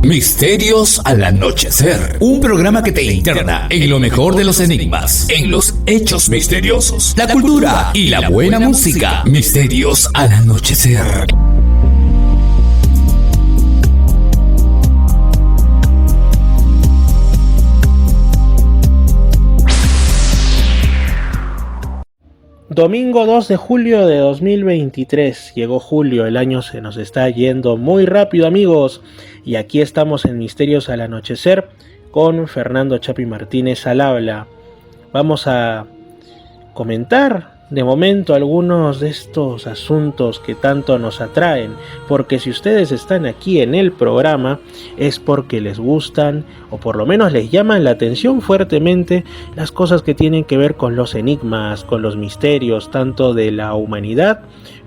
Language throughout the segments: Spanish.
Misterios al anochecer. Un programa que te interna en lo mejor de los enigmas, en los hechos misteriosos, la cultura y la buena música. Misterios al anochecer. Domingo 2 de julio de 2023. Llegó julio, el año se nos está yendo muy rápido, amigos. Y aquí estamos en Misterios al Anochecer con Fernando Chapi Martínez al habla. Vamos a comentar de momento algunos de estos asuntos que tanto nos atraen, porque si ustedes están aquí en el programa es porque les gustan o por lo menos les llaman la atención fuertemente las cosas que tienen que ver con los enigmas, con los misterios tanto de la humanidad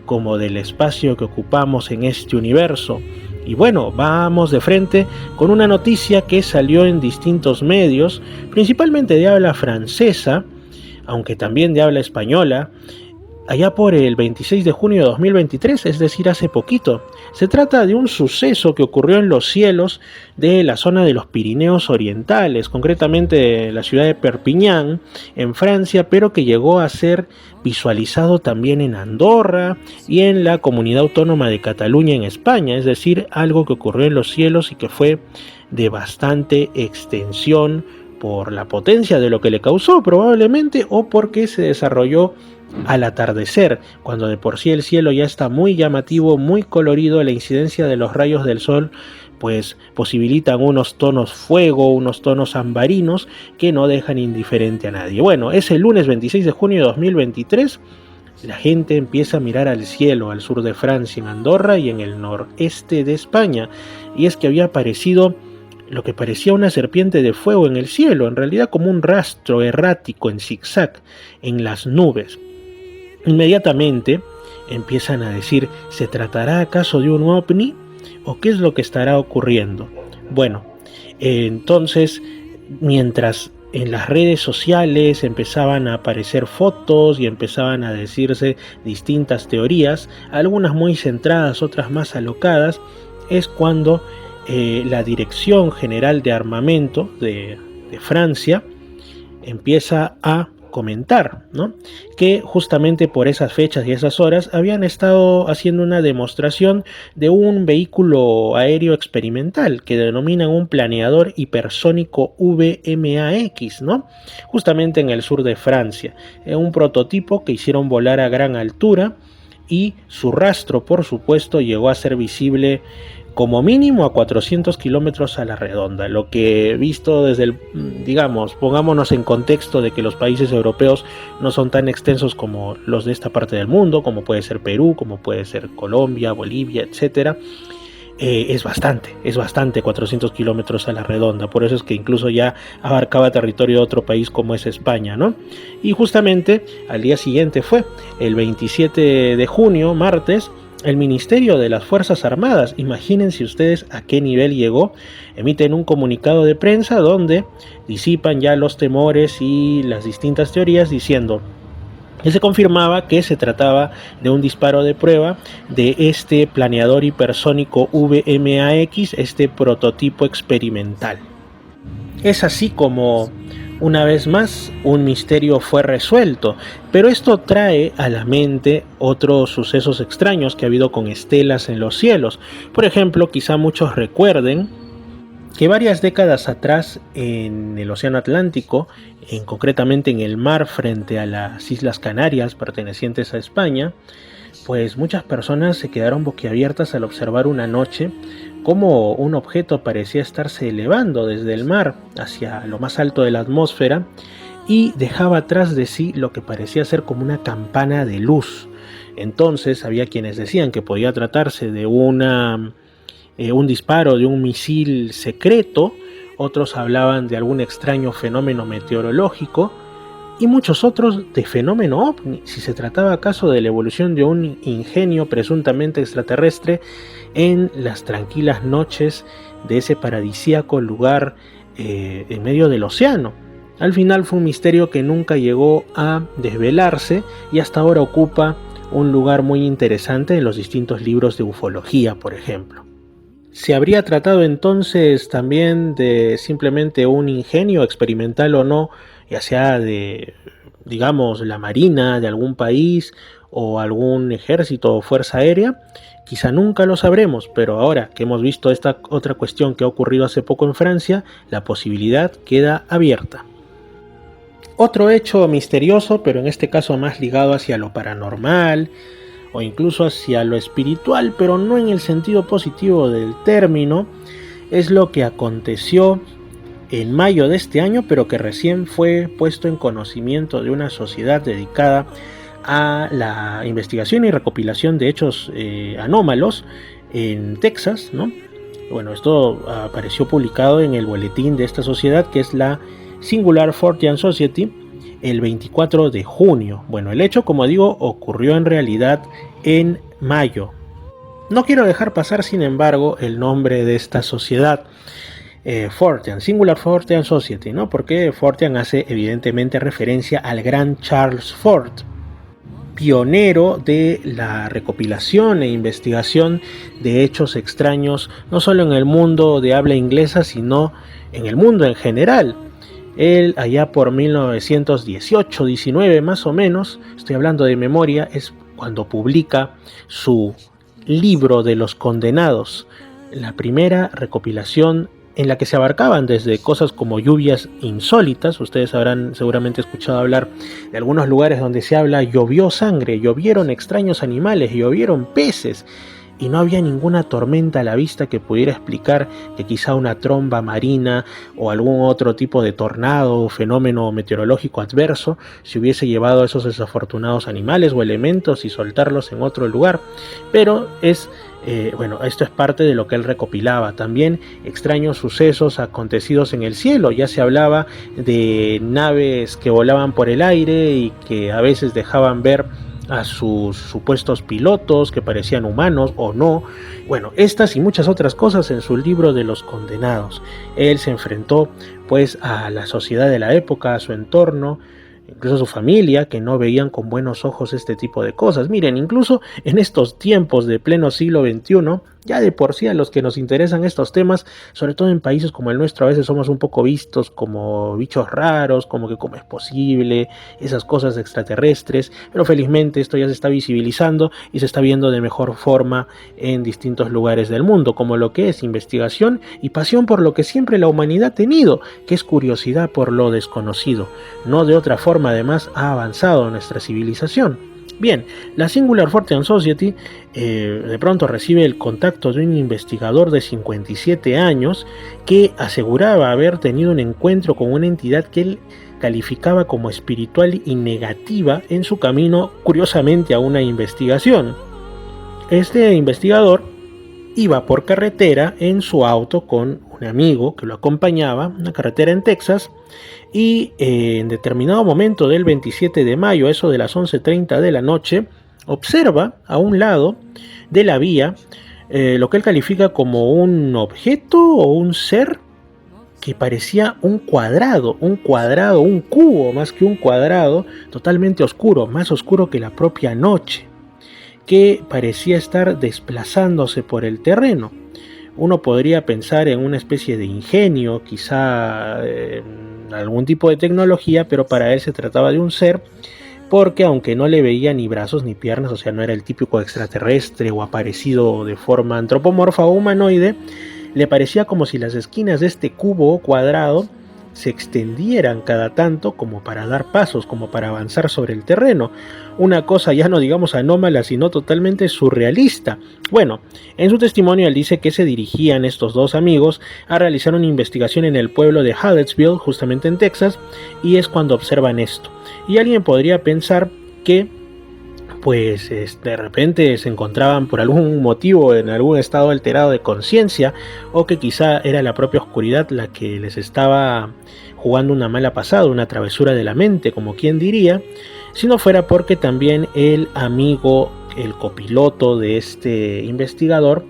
como del espacio que ocupamos en este universo. Y bueno, vamos de frente con una noticia que salió en distintos medios, principalmente de habla francesa, aunque también de habla española, allá por el 26 de junio de 2023, es decir, hace poquito. Se trata de un suceso que ocurrió en los cielos de la zona de los Pirineos Orientales, concretamente la ciudad de Perpiñán, en Francia, pero que llegó a ser visualizado también en Andorra y en la Comunidad Autónoma de Cataluña en España, es decir, algo que ocurrió en los cielos y que fue de bastante extensión, por la potencia de lo que le causó probablemente o porque se desarrolló al atardecer, cuando de por sí el cielo ya está muy llamativo, muy colorido. La incidencia de los rayos del sol pues posibilitan unos tonos fuego, unos tonos ambarinos que no dejan indiferente a nadie. Bueno, es el lunes 26 de junio de 2023. La gente empieza a mirar al cielo, al sur de Francia, en Andorra y en el noreste de España, y es que había aparecido lo que parecía una serpiente de fuego en el cielo, en realidad como un rastro errático en zigzag en las nubes. Inmediatamente empiezan a decir, ¿se tratará acaso de un ovni? ¿O qué es lo que estará ocurriendo? Bueno, entonces, mientras en las redes sociales empezaban a aparecer fotos y empezaban a decirse distintas teorías, algunas muy centradas, otras más alocadas, es cuando la Dirección General de Armamento de Francia empieza a comentar, ¿no?, que justamente por esas fechas y esas horas habían estado haciendo una demostración de un vehículo aéreo experimental que denominan un planeador hipersónico VMAX, ¿no?, justamente en el sur de Francia, un prototipo que hicieron volar a gran altura y su rastro, por supuesto, llegó a ser visible como mínimo a 400 kilómetros a la redonda, lo que visto desde el, digamos, pongámonos en contexto de que los países europeos no son tan extensos como los de esta parte del mundo, como puede ser Perú, como puede ser Colombia, Bolivia, etcétera. Es bastante 400 kilómetros a la redonda, por eso es que incluso ya abarcaba territorio de otro país como es España, ¿no? Y justamente al día siguiente fue el 27 de junio, martes, el Ministerio de las Fuerzas Armadas, imagínense ustedes a qué nivel llegó, emiten un comunicado de prensa donde disipan ya los temores y las distintas teorías diciendo que se confirmaba que se trataba de un disparo de prueba de este planeador hipersónico VMAX, este prototipo experimental. Es así como una vez más un misterio fue resuelto, pero esto trae a la mente otros sucesos extraños que ha habido con estelas en los cielos. Por ejemplo, quizá muchos recuerden que varias décadas atrás en el Océano Atlántico, concretamente en el mar frente a las Islas Canarias pertenecientes a España, pues muchas personas se quedaron boquiabiertas al observar una noche cómo un objeto parecía estarse elevando desde el mar hacia lo más alto de la atmósfera y dejaba atrás de sí lo que parecía ser como una campana de luz. Entonces había quienes decían que podía tratarse de un disparo de un misil secreto, otros hablaban de algún extraño fenómeno meteorológico y muchos otros de fenómeno ovni, si se trataba acaso de la evolución de un ingenio presuntamente extraterrestre en las tranquilas noches de ese paradisíaco lugar en medio del océano. Al final fue un misterio que nunca llegó a desvelarse y hasta ahora ocupa un lugar muy interesante en los distintos libros de ufología, por ejemplo. ¿Se habría tratado entonces también de simplemente un ingenio experimental o no, ya sea de, digamos, la marina de algún país o algún ejército o fuerza aérea? Quizá nunca lo sabremos, pero ahora que hemos visto esta otra cuestión que ha ocurrido hace poco en Francia, la posibilidad queda abierta. Otro hecho misterioso, pero en este caso más ligado hacia lo paranormal o incluso hacia lo espiritual, pero no en el sentido positivo del término, es lo que aconteció en mayo de este año, pero que recién fue puesto en conocimiento de una sociedad dedicada a la investigación y recopilación de hechos anómalos en Texas, ¿no? Bueno, esto apareció publicado en el boletín de esta sociedad, que es la Singular Fortean Society, el 24 de junio. Bueno, el hecho, como digo, ocurrió en realidad en mayo. No quiero dejar pasar, sin embargo, el nombre de esta sociedad, Fortean, Singular Fortean Society, ¿no? Porque Fortean hace evidentemente referencia al gran Charles Fort, pionero de la recopilación e investigación de hechos extraños, no solo en el mundo de habla inglesa, sino en el mundo en general. Él, allá por 1918-19 más o menos, estoy hablando de memoria, es cuando publica su libro de los condenados, la primera recopilación en la que se abarcaban desde cosas como lluvias insólitas. Ustedes habrán seguramente escuchado hablar de algunos lugares donde se habla llovió sangre, llovieron extraños animales, llovieron peces, y no había ninguna tormenta a la vista que pudiera explicar que quizá una tromba marina o algún otro tipo de tornado o fenómeno meteorológico adverso se hubiese llevado a esos desafortunados animales o elementos y soltarlos en otro lugar. Pero bueno, esto es parte de lo que él recopilaba. También extraños sucesos acontecidos en el cielo. Ya se hablaba de naves que volaban por el aire y que a veces dejaban ver a sus supuestos pilotos que parecían humanos o no. Bueno, estas y muchas otras cosas en su libro de los condenados. Él se enfrentó pues a la sociedad de la época, a su entorno, incluso a su familia, que no veían con buenos ojos este tipo de cosas. Miren, incluso en estos tiempos de pleno siglo XXI, ya de por sí a los que nos interesan estos temas, sobre todo en países como el nuestro, a veces somos un poco vistos como bichos raros, como que cómo es posible, esas cosas extraterrestres, pero felizmente esto ya se está visibilizando y se está viendo de mejor forma en distintos lugares del mundo, como lo que es investigación y pasión por lo que siempre la humanidad ha tenido, que es curiosidad por lo desconocido. No de otra forma, además, ha avanzado nuestra civilización. Bien, la Singular Fortean Society de pronto recibe el contacto de un investigador de 57 años que aseguraba haber tenido un encuentro con una entidad que él calificaba como espiritual y negativa en su camino, curiosamente, a una investigación. Este investigador iba por carretera en su auto con un amigo que lo acompañaba, una carretera en Texas, y en determinado momento del 27 de mayo, eso de las 11:30 de la noche, observa a un lado de la vía lo que él califica como un objeto o un ser que parecía un cuadrado, un cubo más que un cuadrado, totalmente oscuro, más oscuro que la propia noche, que parecía estar desplazándose por el terreno. Uno podría pensar en una especie de ingenio, quizá algún tipo de tecnología, pero para él se trataba de un ser, porque aunque no le veía ni brazos ni piernas, o sea, no era el típico extraterrestre o aparecido de forma antropomorfa o humanoide, le parecía como si las esquinas de este cubo o cuadrado se extendieran cada tanto como para dar pasos, como para avanzar sobre el terreno. Una cosa ya no digamos anómala, sino totalmente surrealista. Bueno, en su testimonio él dice que se dirigían estos dos amigos a realizar una investigación en el pueblo de Hallettsville, justamente en Texas, y es cuando observan esto. Y alguien podría pensar que pues de repente se encontraban por algún motivo en algún estado alterado de conciencia, o que quizá era la propia oscuridad la que les estaba jugando una mala pasada, una travesura de la mente, como quien diría, si no fuera porque también el amigo, el copiloto de este investigador,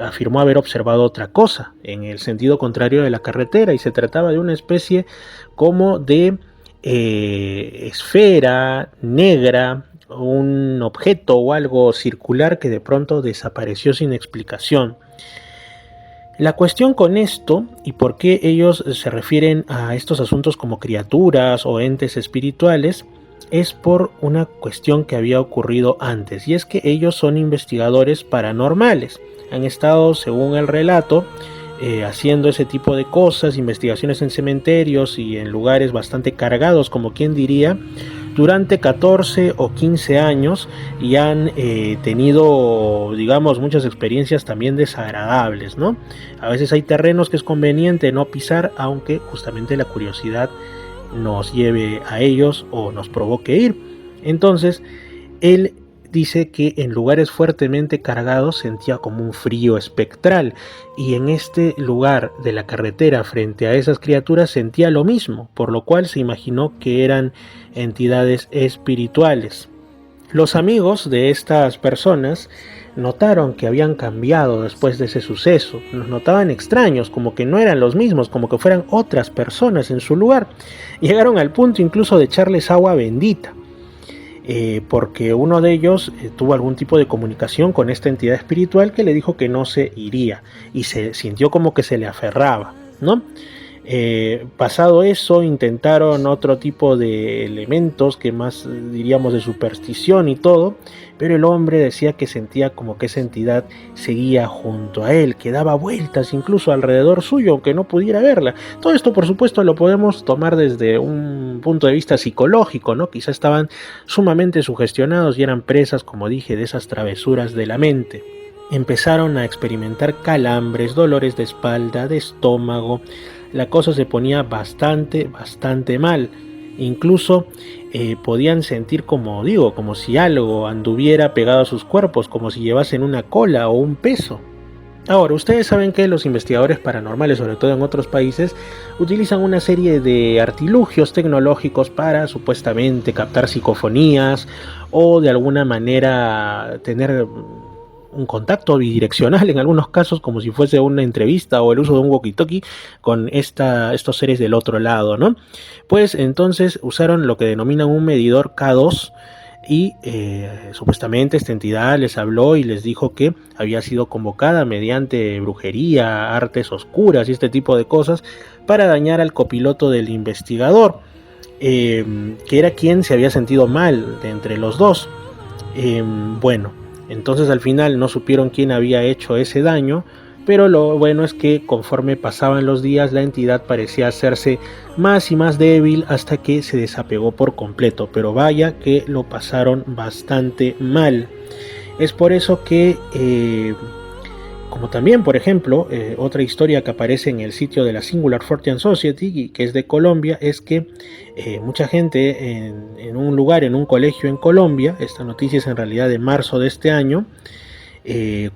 afirmó haber observado otra cosa en el sentido contrario de la carretera, y se trataba de una especie como de esfera negra, un objeto o algo circular que de pronto desapareció sin explicación. La cuestión con esto y por qué ellos se refieren a estos asuntos como criaturas o entes espirituales es por una cuestión que había ocurrido antes, y es que ellos son investigadores paranormales. Han estado, según el relato, haciendo ese tipo de cosas, investigaciones en cementerios y en lugares bastante cargados, como quien diría, durante 14 o 15 años, y han tenido, digamos, muchas experiencias también desagradables, ¿no? A veces hay terrenos que es conveniente no pisar, aunque justamente la curiosidad nos lleve a ellos o nos provoque ir. Entonces, él dice que en lugares fuertemente cargados sentía como un frío espectral, y en este lugar de la carretera frente a esas criaturas sentía lo mismo, por lo cual se imaginó que eran entidades espirituales. Los amigos de estas personas notaron que habían cambiado después de ese suceso, los notaban extraños, como que no eran los mismos, como que fueran otras personas en su lugar. Llegaron al punto incluso de echarles agua bendita, porque uno de ellos tuvo algún tipo de comunicación con esta entidad espiritual que le dijo que no se iría, y se sintió como que se le aferraba, ¿no? Pasado eso, intentaron otro tipo de elementos que más diríamos de superstición y todo, pero el hombre decía que sentía como que esa entidad seguía junto a él, que daba vueltas incluso alrededor suyo, aunque no pudiera verla. Todo esto, por supuesto, lo podemos tomar desde un punto de vista psicológico, ¿no? Quizá estaban sumamente sugestionados y eran presas, como dije, de esas travesuras de la mente. Empezaron a experimentar calambres, dolores de espalda, de estómago. La cosa se ponía bastante mal. Incluso podían sentir, como digo, como si algo anduviera pegado a sus cuerpos, como si llevasen una cola o un peso. Ahora, ustedes saben que los investigadores paranormales, sobre todo en otros países, utilizan una serie de artilugios tecnológicos para supuestamente captar psicofonías o de alguna manera tener un contacto bidireccional en algunos casos, como si fuese una entrevista o el uso de un walkie-talkie con estos seres del otro lado, ¿no? Pues entonces usaron lo que denominan un medidor K2 y supuestamente esta entidad les habló y les dijo que había sido convocada mediante brujería, artes oscuras y este tipo de cosas para dañar al copiloto del investigador, que era quien se había sentido mal de entre los dos. Entonces al final no supieron quién había hecho ese daño, pero lo bueno es que conforme pasaban los días la entidad parecía hacerse más y más débil hasta que se desapegó por completo, pero vaya que lo pasaron bastante mal. Es por eso que, como también, por ejemplo, otra historia que aparece en el sitio de la Singular Fortean Society, y que es de Colombia, es que mucha gente en un lugar, en un colegio en Colombia, esta noticia es en realidad de marzo de este año,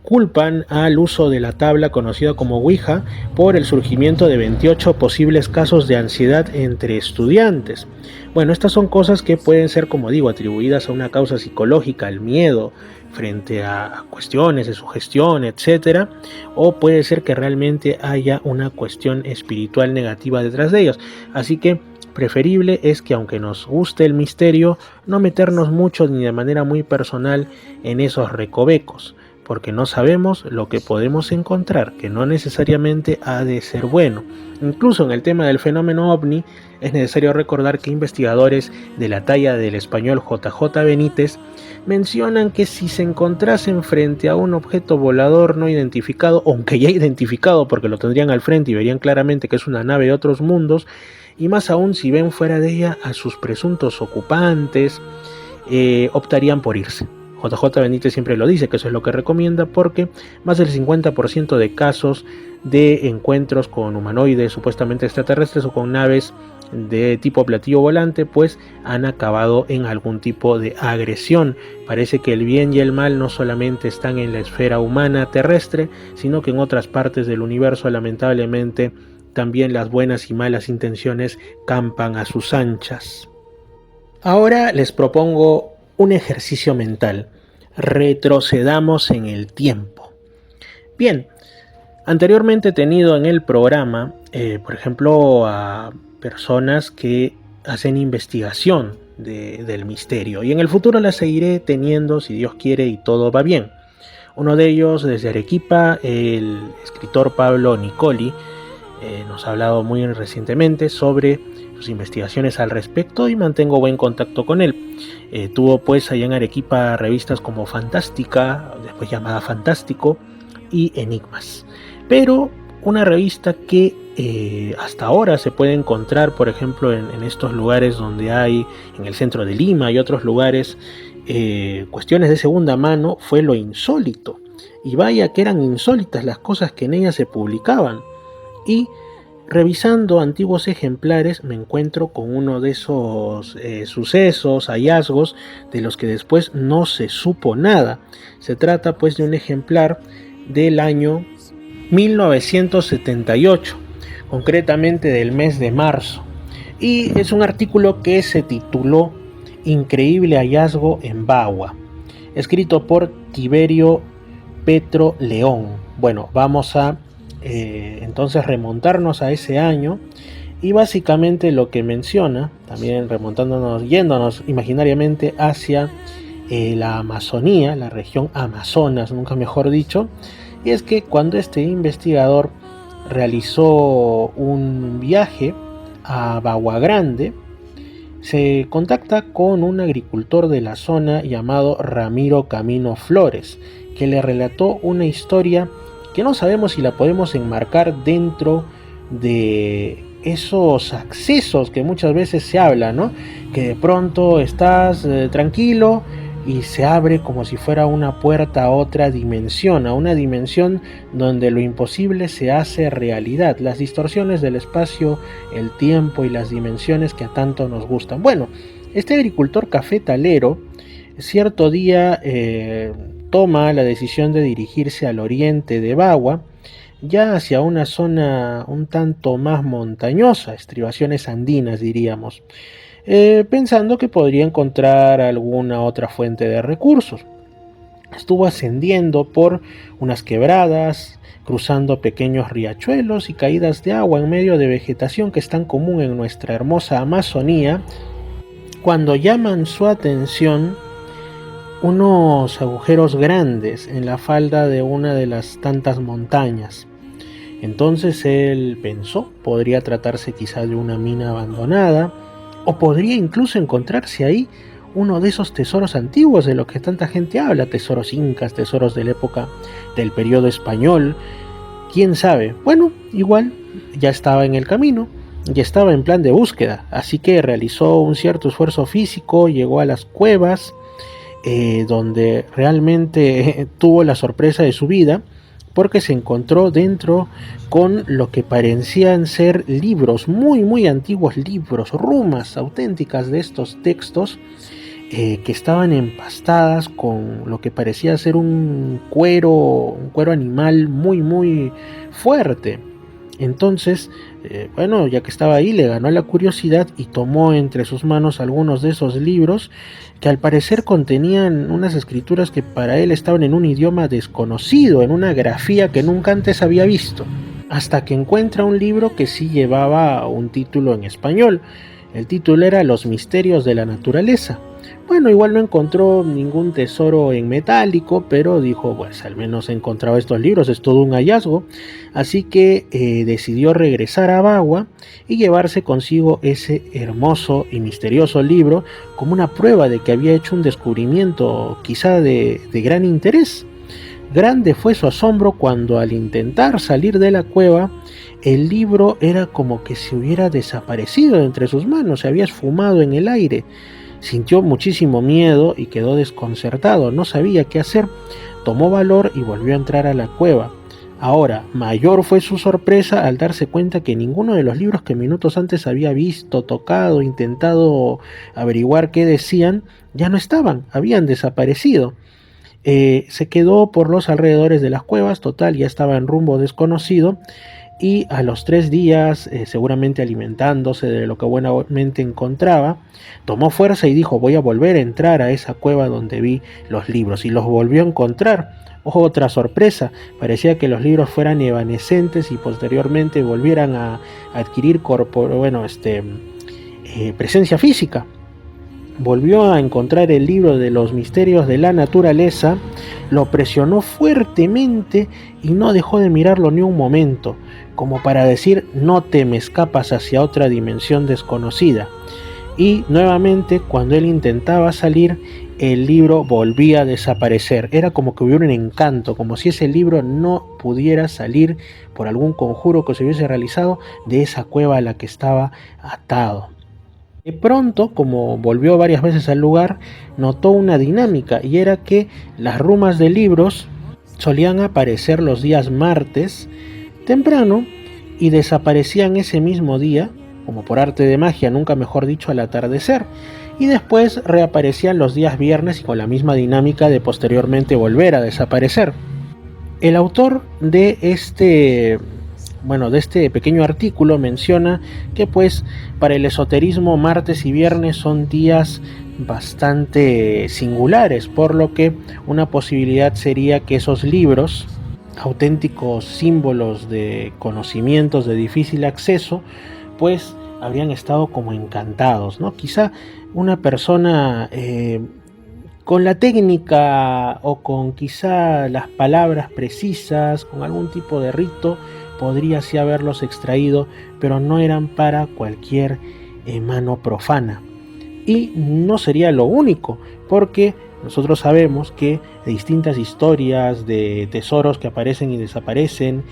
culpan al uso de la tabla conocida como Ouija por el surgimiento de 28 posibles casos de ansiedad entre estudiantes. Bueno, estas son cosas que pueden ser, como digo, atribuidas a una causa psicológica, al miedo frente a cuestiones de sugestión, etcétera, o puede ser que realmente haya una cuestión espiritual negativa detrás de ellos. Así que preferible es que, aunque nos guste el misterio, no meternos mucho ni de manera muy personal en esos recovecos, porque no sabemos lo que podemos encontrar, que no necesariamente ha de ser bueno. Incluso en el tema del fenómeno ovni, es necesario recordar que investigadores de la talla del español JJ Benítez mencionan que si se encontrasen frente a un objeto volador no identificado, aunque ya identificado porque lo tendrían al frente y verían claramente que es una nave de otros mundos, y más aún si ven fuera de ella a sus presuntos ocupantes, optarían por irse. JJ Benítez siempre lo dice, que eso es lo que recomienda, porque más del 50% de casos de encuentros con humanoides supuestamente extraterrestres o con naves de tipo platillo volante pues han acabado en algún tipo de agresión. Parece que el bien y el mal no solamente están en la esfera humana terrestre, sino que en otras partes del universo lamentablemente también las buenas y malas intenciones campan a sus anchas. Ahora les propongo un ejercicio mental. Retrocedamos en el tiempo. Bien, anteriormente he tenido en el programa, por ejemplo, a personas que hacen investigación del misterio, y en el futuro las seguiré teniendo si Dios quiere y todo va bien. Uno de ellos desde Arequipa, el escritor Pablo Nicoli, nos ha hablado muy recientemente sobre sus investigaciones al respecto y mantengo buen contacto con él. Tuvo pues allá en Arequipa revistas como Fantástica, después llamada Fantástico, y Enigmas. Pero una revista que hasta ahora se puede encontrar, por ejemplo, en estos lugares donde hay, en el centro de Lima y otros lugares, cuestiones de segunda mano, fue Lo Insólito. Y vaya que eran insólitas las cosas que en ella se publicaban. Y revisando antiguos ejemplares me encuentro con uno de esos sucesos, hallazgos, de los que después no se supo nada. Se trata pues de un ejemplar del año 1978, concretamente del mes de marzo. Y es un artículo que se tituló Increíble hallazgo en Bagua, escrito por Tiberio Petro León. Bueno, vamos a entonces remontarnos a ese año y básicamente lo que menciona, también yéndonos imaginariamente hacia la Amazonía, la región Amazonas, nunca mejor dicho, y es que cuando este investigador realizó un viaje a Bagua Grande, se contacta con un agricultor de la zona llamado Ramiro Camino Flores, que le relató una historia que no sabemos si la podemos enmarcar dentro de esos accesos que muchas veces se habla, ¿no? Que de pronto estás tranquilo y se abre como si fuera una puerta a otra dimensión, a una dimensión donde lo imposible se hace realidad, las distorsiones del espacio, el tiempo y las dimensiones que a tanto nos gustan. Bueno, este agricultor cafetalero cierto día toma la decisión de dirigirse al oriente de Bagua, ya hacia una zona un tanto más montañosa, estribaciones andinas diríamos, pensando que podría encontrar alguna otra fuente de recursos. Estuvo ascendiendo por unas quebradas, cruzando pequeños riachuelos y caídas de agua en medio de vegetación que es tan común en nuestra hermosa Amazonía, cuando llaman su atención unos agujeros grandes en la falda de una de las tantas montañas. Entonces él pensó, podría tratarse quizá de una mina abandonada, o podría incluso encontrarse ahí uno de esos tesoros antiguos de los que tanta gente habla, tesoros incas, tesoros de la época del periodo español, quién sabe. Bueno, igual ya estaba en el camino, ya estaba en plan de búsqueda, así que realizó un cierto esfuerzo físico, llegó a las cuevas, donde realmente tuvo la sorpresa de su vida, porque se encontró dentro con lo que parecían ser libros, muy antiguos libros, rumas auténticas de estos textos, que estaban empastadas con lo que parecía ser un cuero animal muy fuerte. Entonces, bueno, ya que estaba ahí, le ganó la curiosidad y tomó entre sus manos algunos de esos libros que al parecer contenían unas escrituras que para él estaban en un idioma desconocido, en una grafía que nunca antes había visto, hasta que encuentra un libro que sí llevaba un título en español. El título era Los misterios de la naturaleza. Bueno, igual no encontró ningún tesoro en metálico, pero dijo, pues al menos he encontrado estos libros, es todo un hallazgo. Así que decidió regresar a Bagua y llevarse consigo ese hermoso y misterioso libro como una prueba de que había hecho un descubrimiento quizá de gran interés. Grande fue su asombro cuando al intentar salir de la cueva, el libro era como que se hubiera desaparecido de entre sus manos, se había esfumado en el aire. Sintió muchísimo miedo y quedó desconcertado, no sabía qué hacer. Tomó valor y volvió a entrar a la cueva. Ahora, mayor fue su sorpresa al darse cuenta que ninguno de los libros que minutos antes había visto, tocado, intentado averiguar qué decían, ya no estaban, habían desaparecido. Se quedó por los alrededores de las cuevas, total, ya estaba en rumbo desconocido, y a los 3 días, seguramente alimentándose de lo que buenamente encontraba, tomó fuerza y dijo, voy a volver a entrar a esa cueva donde vi los libros, y los volvió a encontrar. Otra sorpresa, parecía que los libros fueran evanescentes y posteriormente volvieran a adquirir presencia física. volvió a encontrar el libro de los misterios de la naturaleza, lo presionó fuertemente y no dejó de mirarlo ni un momento, como para decir: no te me escapas hacia otra dimensión desconocida. Y nuevamente, cuando él intentaba salir, el libro volvía a desaparecer. Era como que hubiera un encanto, como si ese libro no pudiera salir por algún conjuro que se hubiese realizado de esa cueva a la que estaba atado. De pronto, como volvió varias veces al lugar, notó una dinámica, y era que las rumas de libros solían aparecer los días martes temprano y desaparecían ese mismo día, como por arte de magia, nunca mejor dicho, al atardecer, y después reaparecían los días viernes y con la misma dinámica de posteriormente volver a desaparecer. El autor de este pequeño artículo menciona que pues para el esoterismo martes y viernes son días bastante singulares, por lo que una posibilidad sería que esos libros, auténticos símbolos de conocimientos de difícil acceso, pues habrían estado como encantados, ¿no? Quizá una persona con la técnica o con quizá las palabras precisas, con algún tipo de rito, podría así haberlos extraído, pero no eran para cualquier mano profana. Y no sería lo único, porque nosotros sabemos que de distintas historias, de tesoros que aparecen y desaparecen,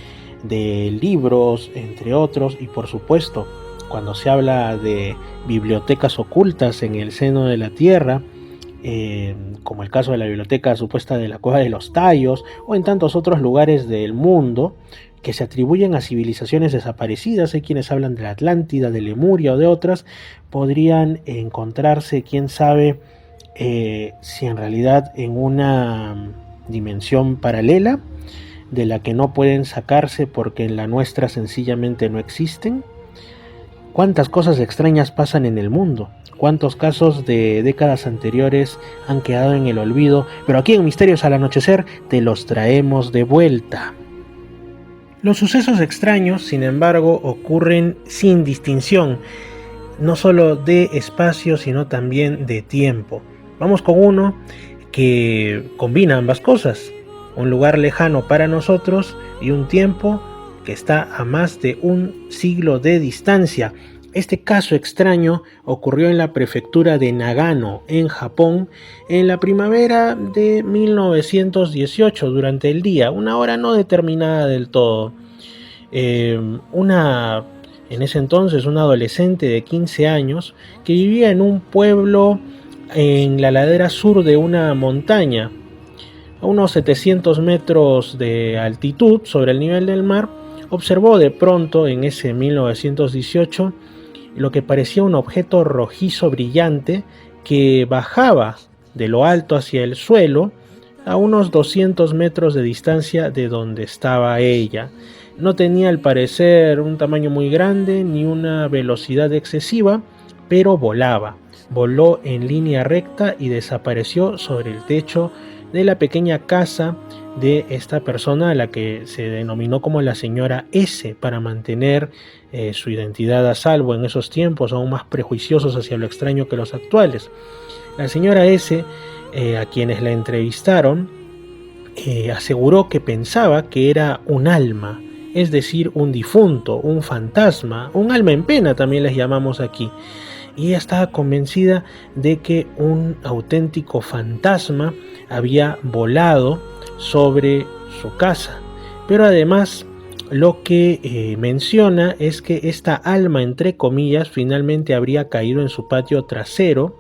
de libros, entre otros, y por supuesto, cuando se habla de bibliotecas ocultas en el seno de la tierra, como el caso de la biblioteca supuesta de la Cueva de los Tallos, o en tantos otros lugares del mundo que se atribuyen a civilizaciones desaparecidas, hay quienes hablan de la Atlántida, de Lemuria o de otras, podrían encontrarse, quién sabe, si en realidad en una dimensión paralela de la que no pueden sacarse porque en la nuestra sencillamente no existen. ¿Cuántas cosas extrañas pasan en el mundo? ¿Cuántos casos de décadas anteriores han quedado en el olvido? Pero aquí en Misterios al Anochecer te los traemos de vuelta. Los sucesos extraños, sin embargo, ocurren sin distinción, no solo de espacio, sino también de tiempo. Vamos con uno que combina ambas cosas: un lugar lejano para nosotros y un tiempo que está a más de un siglo de distancia. Este caso extraño ocurrió en la prefectura de Nagano, en Japón, en la primavera de 1918, durante el día, una hora no determinada del todo. En ese entonces, una adolescente de 15 años que vivía en un pueblo en la ladera sur de una montaña, a unos 700 metros de altitud sobre el nivel del mar, observó de pronto en ese 1918 lo que parecía un objeto rojizo brillante que bajaba de lo alto hacia el suelo a unos 200 metros de distancia de donde estaba ella. No tenía al parecer un tamaño muy grande ni una velocidad excesiva, pero voló en línea recta y desapareció sobre el techo de la pequeña casa de esta persona, a la que se denominó como la señora S, para mantener su identidad a salvo en esos tiempos aún más prejuiciosos hacia lo extraño que los actuales. La señora S, a quienes la entrevistaron, aseguró que pensaba que era un alma, es decir, un difunto, un fantasma, un alma en pena también les llamamos aquí. Y ella estaba convencida de que un auténtico fantasma había volado sobre su casa. Pero además lo que menciona es que esta alma, entre comillas, finalmente habría caído en su patio trasero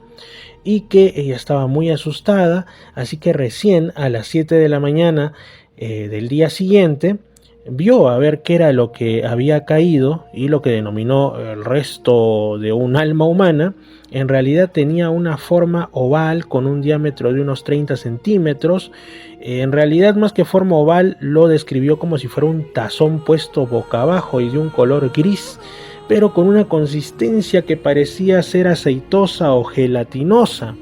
y que ella estaba muy asustada, así que recién a las 7 de la mañana del día siguiente vio a ver qué era lo que había caído, y lo que denominó el resto de un alma humana en realidad tenía una forma oval con un diámetro de unos 30 centímetros. En realidad, más que forma oval, lo describió como si fuera un tazón puesto boca abajo y de un color gris, pero con una consistencia que parecía ser aceitosa o gelatinosa,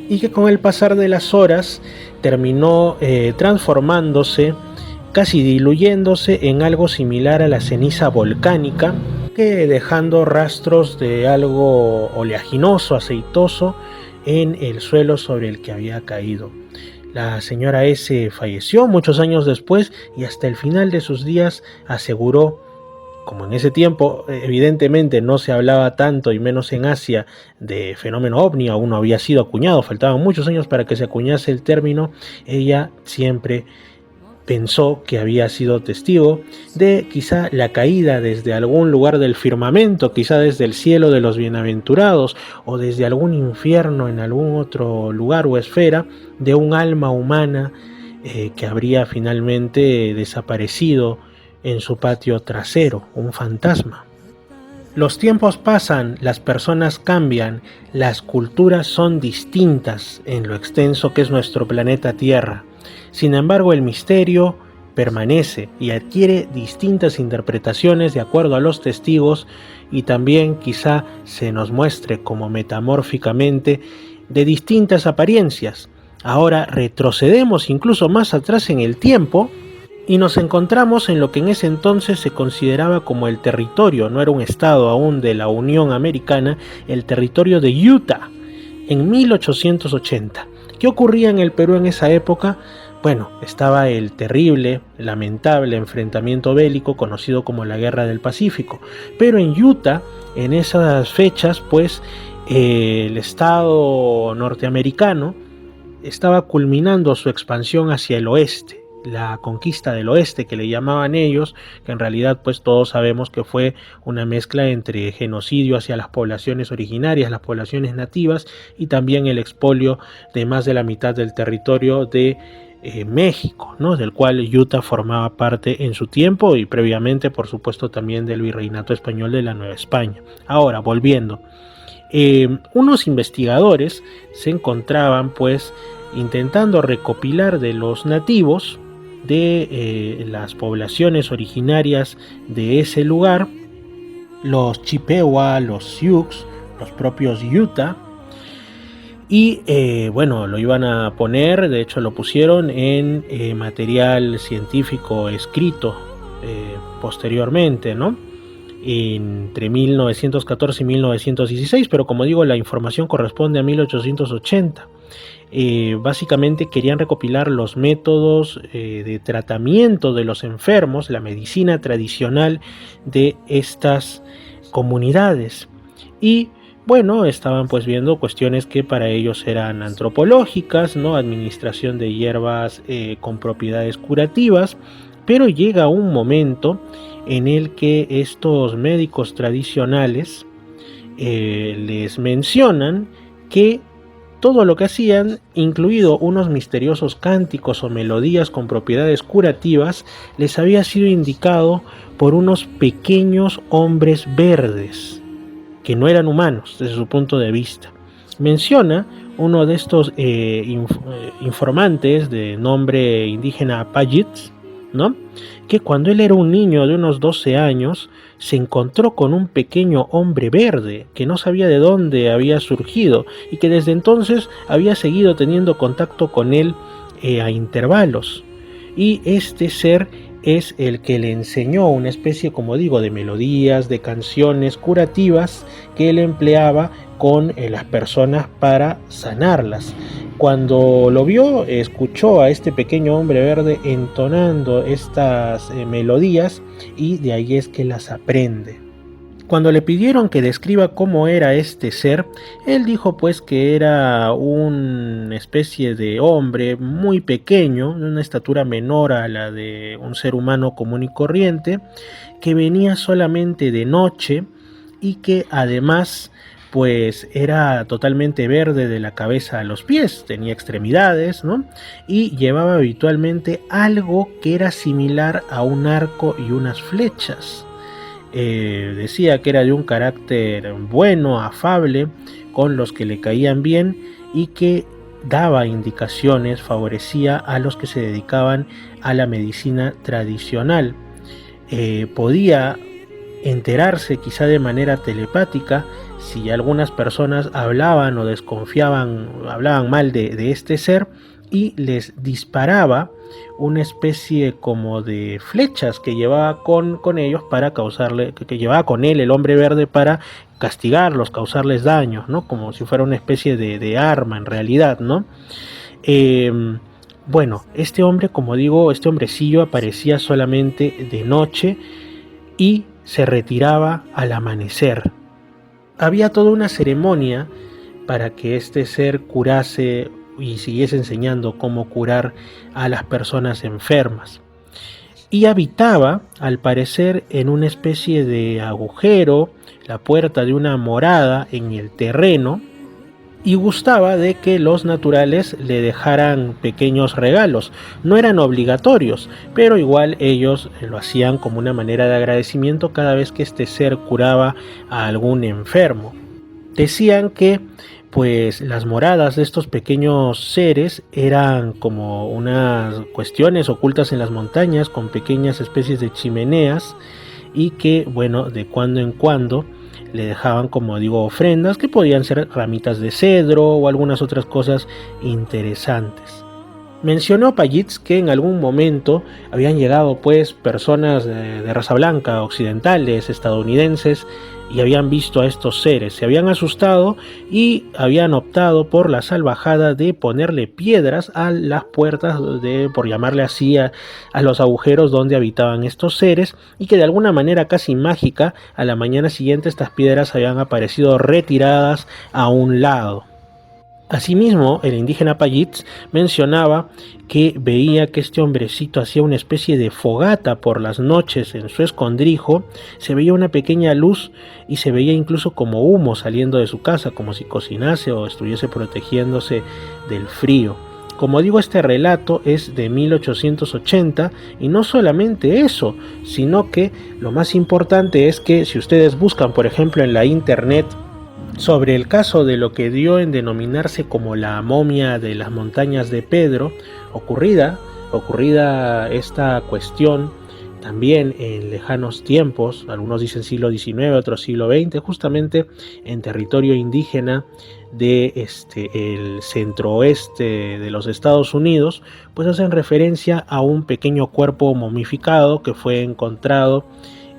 y que con el pasar de las horas terminó transformándose, casi diluyéndose en algo similar a la ceniza volcánica, que dejando rastros de algo oleaginoso, aceitoso, en el suelo sobre el que había caído. La señora S. falleció muchos años después y hasta el final de sus días aseguró, como en ese tiempo evidentemente no se hablaba tanto y menos en Asia de fenómeno ovni, aún no había sido acuñado, faltaban muchos años para que se acuñase el término, ella siempre pensó que había sido testigo de quizá la caída desde algún lugar del firmamento, quizá desde el cielo de los bienaventurados o desde algún infierno en algún otro lugar o esfera de un alma humana que habría finalmente desaparecido en su patio trasero, un fantasma. Los tiempos pasan, las personas cambian, las culturas son distintas en lo extenso que es nuestro planeta Tierra. Sin embargo, el misterio permanece y adquiere distintas interpretaciones de acuerdo a los testigos y también quizá se nos muestre como metamórficamente de distintas apariencias. Ahora retrocedemos incluso más atrás en el tiempo y nos encontramos en lo que en ese entonces se consideraba como el territorio, no era un estado aún de la Unión Americana, el territorio de Utah, en 1880. ¿Qué ocurría en el Perú en esa época? Bueno, estaba el terrible, lamentable enfrentamiento bélico conocido como la Guerra del Pacífico, pero en Utah, en esas fechas, pues el estado norteamericano estaba culminando su expansión hacia el oeste, la conquista del oeste que le llamaban ellos, que en realidad pues todos sabemos que fue una mezcla entre genocidio hacia las poblaciones originarias, las poblaciones nativas y también el expolio de más de la mitad del territorio de México, ¿no? Del cual Utah formaba parte en su tiempo y previamente por supuesto también del virreinato español de la Nueva España. Ahora, volviendo, unos investigadores se encontraban pues intentando recopilar de los nativos de las poblaciones originarias de ese lugar, los Chippewa, los Sioux, los propios Utah, y bueno, lo iban a poner, de hecho lo pusieron en material científico escrito posteriormente, ¿no? Entre 1914 y 1916, pero como digo, la información corresponde a 1880. Básicamente querían recopilar los métodos de tratamiento de los enfermos, la medicina tradicional de estas comunidades. Y bueno, estaban pues viendo cuestiones que para ellos eran antropológicas, ¿no? Administración de hierbas con propiedades curativas, pero llega un momento en el que estos médicos tradicionales les mencionan que todo lo que hacían, incluido unos misteriosos cánticos o melodías con propiedades curativas, les había sido indicado por unos pequeños hombres verdes, que no eran humanos desde su punto de vista. Menciona uno de estos informantes de nombre indígena Payits, ¿no? Que cuando él era un niño de unos 12 años se encontró con un pequeño hombre verde que no sabía de dónde había surgido y que desde entonces había seguido teniendo contacto con él a intervalos, y este ser es el que le enseñó una especie, como digo, de melodías, de canciones curativas que él empleaba con las personas para sanarlas. Cuando lo vio, escuchó a este pequeño hombre verde entonando estas melodías y de ahí es que las aprende. Cuando le pidieron que describa cómo era este ser, él dijo pues que era una especie de hombre muy pequeño, de una estatura menor a la de un ser humano común y corriente, que venía solamente de noche y que además pues era totalmente verde de la cabeza a los pies, tenía extremidades, ¿no? Y llevaba habitualmente algo que era similar a un arco y unas flechas. Decía que era de un carácter bueno, afable, con los que le caían bien y que daba indicaciones, favorecía a los que se dedicaban a la medicina tradicional. Podía enterarse quizá de manera telepática si algunas personas hablaban o desconfiaban, hablaban mal de este ser, y les disparaba una especie como de flechas que llevaba con ellos para causarle, que llevaba con él el hombre verde para castigarlos, causarles daños, ¿no? Como si fuera una especie de arma en realidad, ¿no? Bueno, este hombre, como digo, este hombrecillo aparecía solamente de noche y se retiraba al amanecer. Había toda una ceremonia para que este ser curase y siguiese enseñando cómo curar a las personas enfermas. Y habitaba, al parecer, en una especie de agujero, la puerta de una morada en el terreno, y gustaba de que los naturales le dejaran pequeños regalos. No eran obligatorios, pero igual ellos lo hacían como una manera de agradecimiento cada vez que este ser curaba a algún enfermo. Decían que pues las moradas de estos pequeños seres eran como unas cuestiones ocultas en las montañas con pequeñas especies de chimeneas, y que bueno, de cuando en cuando le dejaban, como digo, ofrendas que podían ser ramitas de cedro o algunas otras cosas interesantes. Mencionó Pallitz que en algún momento habían llegado pues personas de raza blanca, occidentales, estadounidenses, y habían visto a estos seres, se habían asustado y habían optado por la salvajada de ponerle piedras a las puertas, por llamarle así, a los agujeros donde habitaban estos seres, y que de alguna manera casi mágica a la mañana siguiente estas piedras habían aparecido retiradas a un lado. Asimismo, el indígena Pallitz mencionaba que veía que este hombrecito hacía una especie de fogata por las noches en su escondrijo, se veía una pequeña luz y se veía incluso como humo saliendo de su casa, como si cocinase o estuviese protegiéndose del frío. Como digo, este relato es de 1880 y no solamente eso, sino que lo más importante es que si ustedes buscan, por ejemplo, en la internet sobre el caso de lo que dio en denominarse como la momia de las montañas de Pedro, ocurrida esta cuestión también en lejanos tiempos, algunos dicen siglo XIX, otros siglo XX, justamente en territorio indígena de el centro-oeste de los Estados Unidos, pues hacen referencia a un pequeño cuerpo momificado que fue encontrado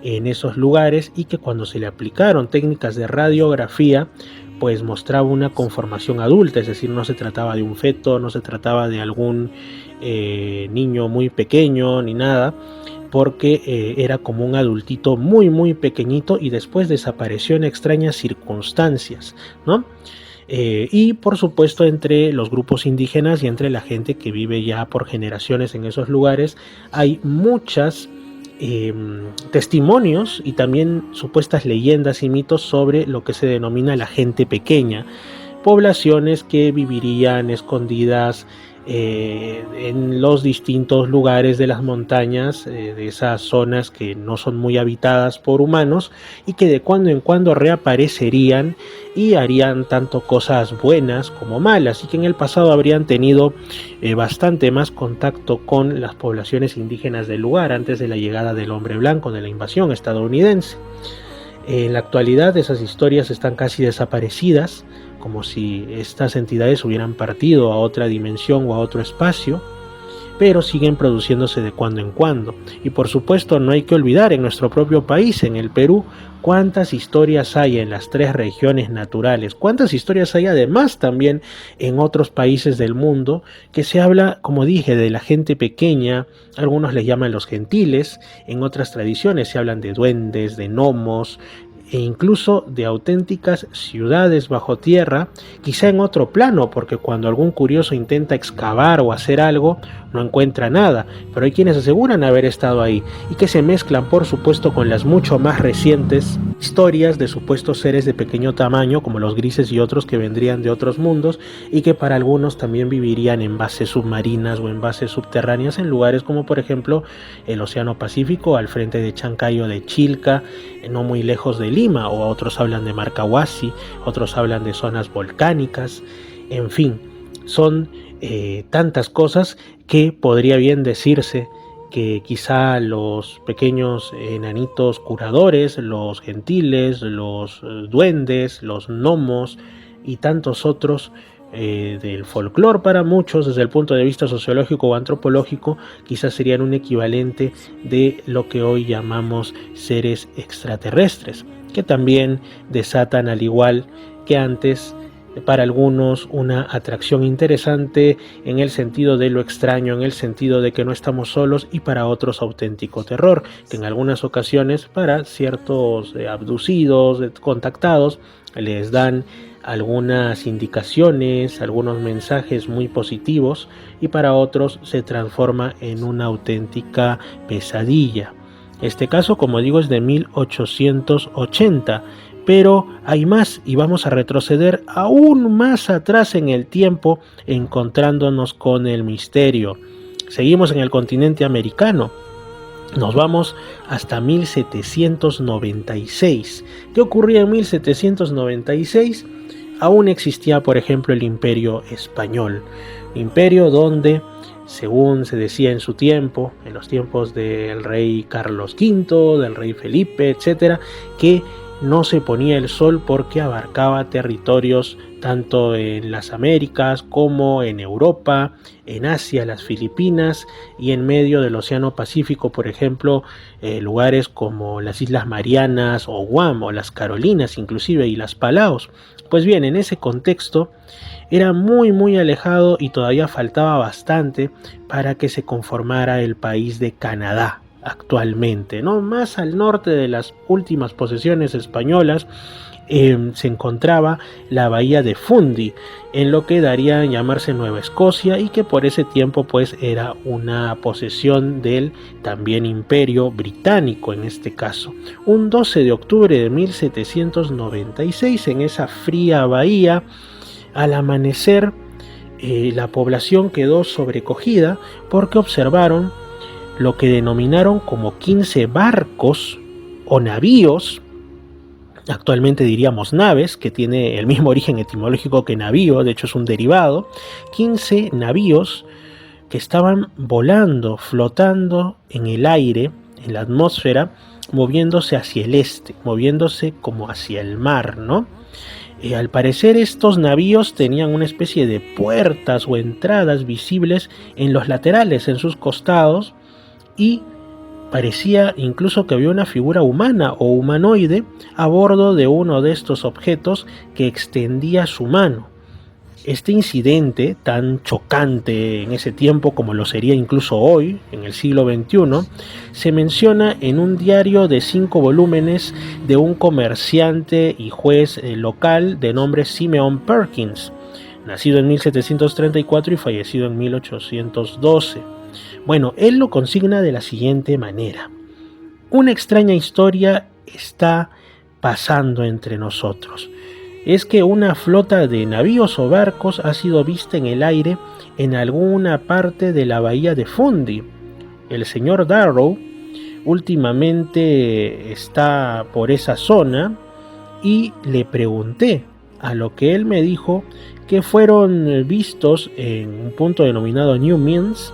en esos lugares y que cuando se le aplicaron técnicas de radiografía pues mostraba una conformación adulta, es decir, no se trataba de un feto, no se trataba de algún niño muy pequeño ni nada, porque era como un adultito muy muy pequeñito y después desapareció en extrañas circunstancias, ¿no? Y por supuesto entre los grupos indígenas y entre la gente que vive ya por generaciones en esos lugares hay muchas testimonios y también supuestas leyendas y mitos sobre lo que se denomina la gente pequeña, poblaciones que vivirían escondidas en los distintos lugares de las montañas, de esas zonas que no son muy habitadas por humanos y que de cuando en cuando reaparecerían y harían tanto cosas buenas como malas, y que en el pasado habrían tenido bastante más contacto con las poblaciones indígenas del lugar antes de la llegada del hombre blanco, de la invasión estadounidense. En la actualidad esas historias están casi desaparecidas, como si estas entidades hubieran partido a otra dimensión o a otro espacio, pero siguen produciéndose de cuando en cuando. Y por supuesto no hay que olvidar en nuestro propio país, en el Perú, cuántas historias hay en las 3 regiones naturales, cuántas historias hay además también en otros países del mundo, que se habla, como dije, de la gente pequeña, algunos les llaman los gentiles, en otras tradiciones se hablan de duendes, de gnomos, e incluso de auténticas ciudades bajo tierra, quizá en otro plano, porque cuando algún curioso intenta excavar o hacer algo, no encuentra nada, pero hay quienes aseguran haber estado ahí, y que se mezclan por supuesto con las mucho más recientes historias de supuestos seres de pequeño tamaño, como los grises y otros que vendrían de otros mundos, y que para algunos también vivirían en bases submarinas o en bases subterráneas en lugares como por ejemplo el Océano Pacífico, al frente de Chancayo de Chilca, no muy lejos de Lima, o otros hablan de Marcahuasi, otros hablan de zonas volcánicas, en fin, son tantas cosas que podría bien decirse que quizá los pequeños enanitos curadores, los gentiles, los duendes, los gnomos y tantos otros del folclore para muchos, desde el punto de vista sociológico o antropológico, quizás serían un equivalente de lo que hoy llamamos seres extraterrestres, que también desatan, al igual que antes, para algunos una atracción interesante en el sentido de lo extraño, en el sentido de que no estamos solos, y para otros auténtico terror, que en algunas ocasiones para ciertos abducidos, contactados, les dan algunas indicaciones, algunos mensajes muy positivos, y para otros se transforma en una auténtica pesadilla. Este caso, como digo, es de 1880, pero hay más y vamos a retroceder aún más atrás en el tiempo, encontrándonos con el misterio. Seguimos en el continente americano. Nos vamos hasta 1796. ¿Qué ocurría en 1796? Aún existía, por ejemplo, el Imperio Español. Imperio donde, según se decía en su tiempo, en los tiempos del rey Carlos V, del rey Felipe, etc., que no se ponía el sol porque abarcaba territorios tanto en las Américas como en Europa, en Asia, las Filipinas, y en medio del Océano Pacífico, por ejemplo, lugares como las Islas Marianas o Guam o las Carolinas inclusive, y las Palaos. Pues bien, en ese contexto era muy alejado y todavía faltaba bastante para que se conformara el país de Canadá actualmente, ¿no? Más al norte de las últimas posesiones españolas se encontraba la bahía de Fundy, en lo que daría a llamarse Nueva Escocia, y que por ese tiempo pues era una posesión del también Imperio Británico en este caso. Un 12 de octubre de 1796, en esa fría bahía, al amanecer, la población quedó sobrecogida porque observaron lo que denominaron como 15 barcos o navíos, actualmente diríamos naves, que tiene el mismo origen etimológico que navío, de hecho es un derivado. 15 navíos que estaban volando, flotando en el aire, en la atmósfera, moviéndose hacia el este, moviéndose como hacia el mar, ¿no? Al parecer estos navíos tenían una especie de puertas o entradas visibles en los laterales, en sus costados, y parecía incluso que había una figura humana o humanoide a bordo de uno de estos objetos que extendía su mano. Este incidente, tan chocante en ese tiempo como lo sería incluso hoy, en el siglo XXI, se menciona en un diario de 5 volúmenes de un comerciante y juez local de nombre Simeon Perkins, nacido en 1734 y fallecido en 1812. Bueno, él lo consigna de la siguiente manera: una extraña historia está pasando entre nosotros. Es que una flota de navíos o barcos ha sido vista en el aire en alguna parte de la bahía de Fundy. El señor Darrow últimamente está por esa zona y le pregunté, a lo que él me dijo que fueron vistos en un punto denominado New Means,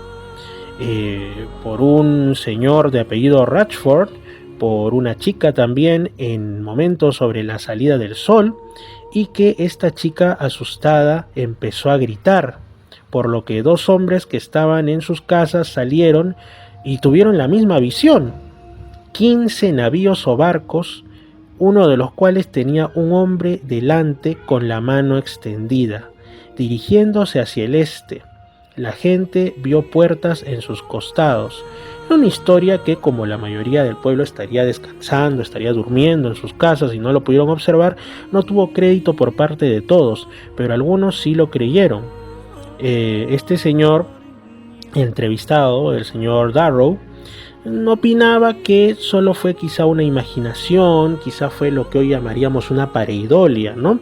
por un señor de apellido Ratchford, por una chica también, en momentos sobre la salida del sol, y que esta chica, asustada, empezó a gritar, por lo que 2 hombres que estaban en sus casas salieron y tuvieron la misma visión: 15 navíos o barcos, uno de los cuales tenía un hombre delante con la mano extendida, dirigiéndose hacia el este. La gente vio puertas en sus costados. Era una historia que, como la mayoría del pueblo estaría descansando, estaría durmiendo en sus casas y no lo pudieron observar, no tuvo crédito por parte de todos, pero algunos sí lo creyeron. Este señor entrevistado, el señor Darrow, opinaba que solo fue quizá una imaginación, quizá fue lo que hoy llamaríamos una pareidolia, ¿no?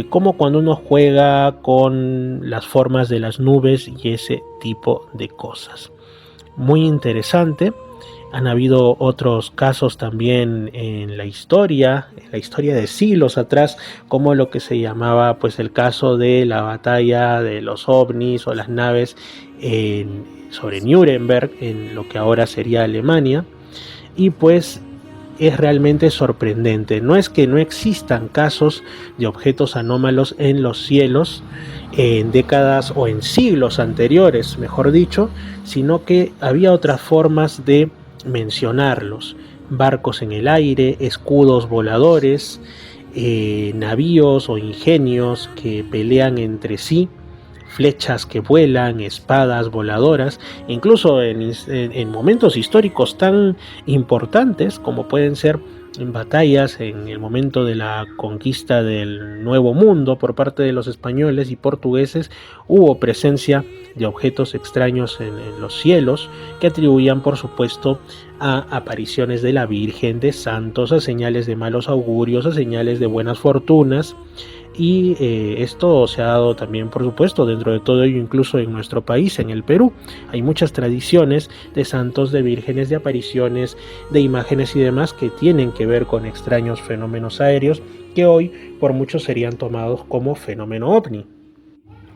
Como cuando uno juega con las formas de las nubes y ese tipo de cosas. Muy interesante. Han habido otros casos también en la historia de siglos atrás, como lo que se llamaba pues el caso de la batalla de los ovnis o las naves sobre Nuremberg, en lo que ahora sería Alemania. Y pues es realmente sorprendente. No es que no existan casos de objetos anómalos en los cielos en décadas o en siglos anteriores, mejor dicho, sino que había otras formas de mencionarlos: barcos en el aire, escudos voladores, navíos o ingenios que pelean entre sí, flechas que vuelan, espadas voladoras, incluso en momentos históricos tan importantes como pueden ser en batallas en el momento de la conquista del Nuevo Mundo por parte de los españoles y portugueses. Hubo presencia de objetos extraños en los cielos que atribuían, por supuesto, a apariciones de la Virgen, de santos, a señales de malos augurios, a señales de buenas fortunas. Y esto se ha dado también, por supuesto, dentro de todo ello, incluso en nuestro país, en el Perú. Hay muchas tradiciones de santos, de vírgenes, de apariciones, de imágenes y demás que tienen que ver con extraños fenómenos aéreos que hoy por muchos serían tomados como fenómeno ovni.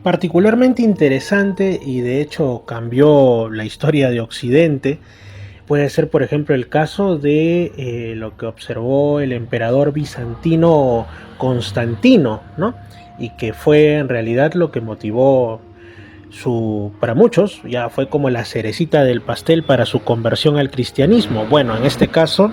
Particularmente interesante, y de hecho cambió la historia de Occidente, puede ser, por ejemplo, el caso de lo que observó el emperador bizantino Constantino, ¿no? Y que fue en realidad lo que motivó para muchos, ya fue como la cerecita del pastel para su conversión al cristianismo. Bueno, en este caso,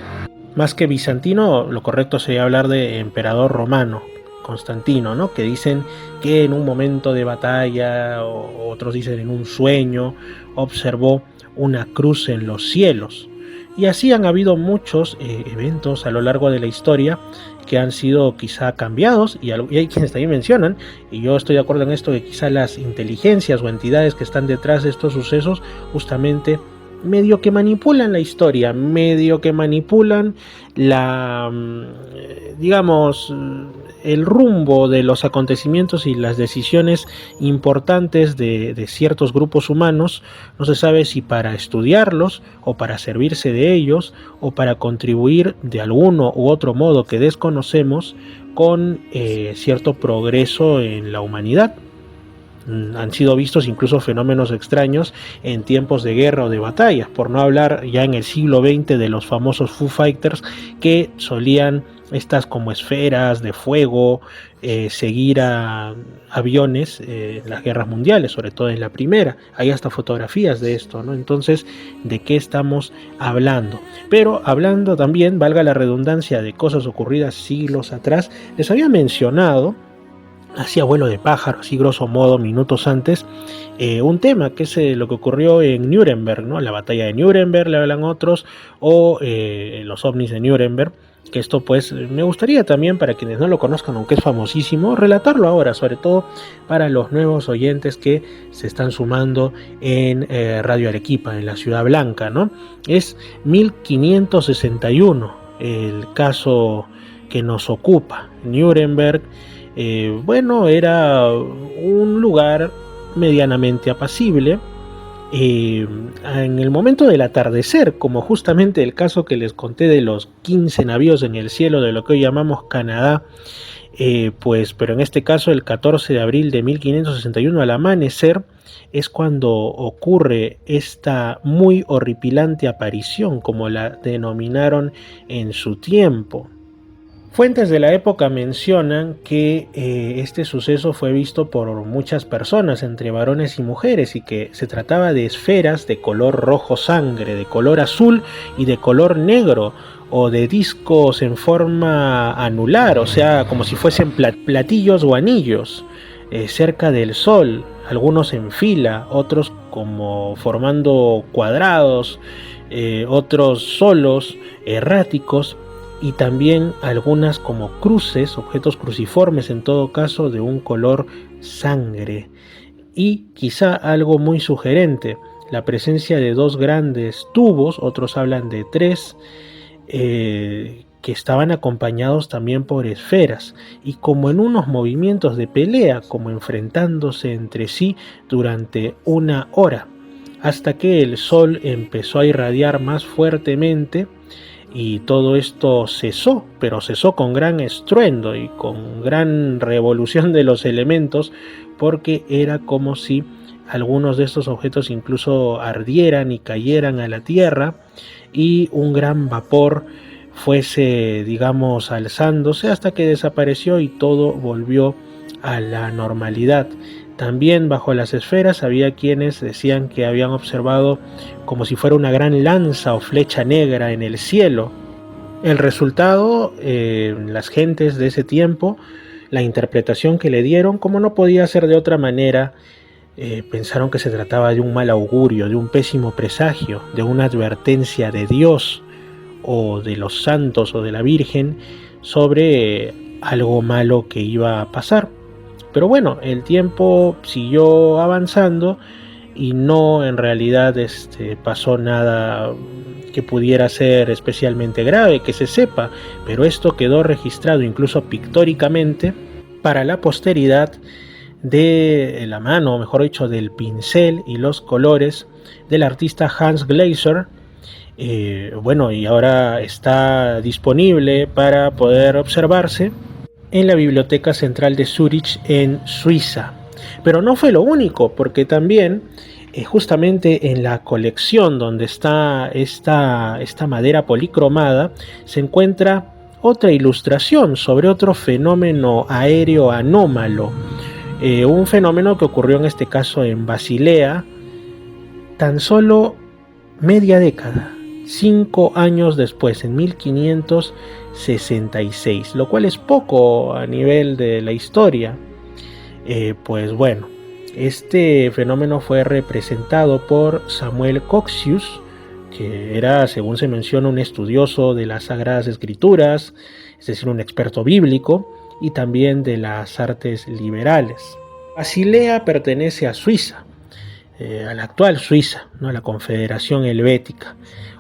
más que bizantino, lo correcto sería hablar de emperador romano, Constantino, ¿no? Que dicen que en un momento de batalla, o otros dicen en un sueño, observó una cruz en los cielos. Y así han habido muchos eventos a lo largo de la historia que han sido quizá cambiados, y hay quienes también mencionan, y yo estoy de acuerdo en esto, que quizá las inteligencias o entidades que están detrás de estos sucesos justamente medio que manipulan la historia, medio que manipulan digamos, el rumbo de los acontecimientos y las decisiones importantes de ciertos grupos humanos. No se sabe si para estudiarlos o para servirse de ellos o para contribuir de alguno u otro modo que desconocemos con cierto progreso en la humanidad. Han sido vistos incluso fenómenos extraños en tiempos de guerra o de batallas, por no hablar ya en el siglo XX de los famosos Foo Fighters, que solían estas como esferas de fuego seguir a aviones en las guerras mundiales, sobre todo en la primera. Hay hasta fotografías de esto, ¿no? Entonces, ¿de qué estamos hablando? Pero hablando también, valga la redundancia, de cosas ocurridas siglos atrás, les había mencionado, así a vuelo de pájaro, así grosso modo, minutos antes, un tema que es lo que ocurrió en Nuremberg, ¿no? La batalla de Nuremberg, le hablan otros, o los ovnis de Nuremberg, que esto pues me gustaría también, para quienes no lo conozcan, aunque es famosísimo, relatarlo ahora, sobre todo para los nuevos oyentes que se están sumando en Radio Arequipa, en la Ciudad Blanca, ¿no? Es 1561 el caso que nos ocupa. Nuremberg, bueno, era un lugar medianamente apacible. En el momento del atardecer, como justamente el caso que les conté de los 15 navíos en el cielo de lo que hoy llamamos Canadá, pero en este caso el 14 de abril de 1561 al amanecer es cuando ocurre esta muy horripilante aparición, como la denominaron en su tiempo. Fuentes de la época mencionan que este suceso fue visto por muchas personas, entre varones y mujeres, y que se trataba de esferas de color rojo sangre, de color azul y de color negro, o de discos en forma anular, o sea, como si fuesen platillos o anillos, cerca del sol, algunos en fila, otros como formando cuadrados, otros solos, erráticos, y también algunas como cruces, objetos cruciformes en todo caso, de un color sangre. Y quizá algo muy sugerente, la presencia de dos grandes tubos, otros hablan de tres, que estaban acompañados también por esferas, y como en unos movimientos de pelea, como enfrentándose entre sí durante 1 hora, hasta que el sol empezó a irradiar más fuertemente. Y todo esto cesó, pero cesó con gran estruendo y con gran revolución de los elementos, porque era como si algunos de estos objetos incluso ardieran y cayeran a la tierra, y un gran vapor fuese, digamos, alzándose hasta que desapareció y todo volvió a la normalidad. También bajo las esferas había quienes decían que habían observado como si fuera una gran lanza o flecha negra en el cielo. El resultado, las gentes de ese tiempo, la interpretación que le dieron, como no podía ser de otra manera, pensaron que se trataba de un mal augurio, de un pésimo presagio, de una advertencia de Dios o de los santos o de la Virgen sobre algo malo que iba a pasar. Pero bueno, el tiempo siguió avanzando y no en realidad pasó nada que pudiera ser especialmente grave, que se sepa, pero esto quedó registrado incluso pictóricamente para la posteridad de la mano, mejor dicho, del pincel y los colores del artista Hans Glaser. Bueno, y ahora está disponible para poder observarse en la Biblioteca Central de Zúrich en Suiza. Pero no fue lo único, porque también justamente en la colección donde está esta madera policromada se encuentra otra ilustración sobre otro fenómeno aéreo anómalo, un fenómeno que ocurrió en este caso en Basilea tan solo media década, 5 años después, en 1566, lo cual es poco a nivel de la historia. Pues bueno, este fenómeno fue representado por Samuel Coxius, que era, según se menciona, un estudioso de las Sagradas Escrituras, es decir, un experto bíblico, y también de las artes liberales. Basilea pertenece a Suiza, a la actual Suiza, ¿no? A la Confederación Helvética,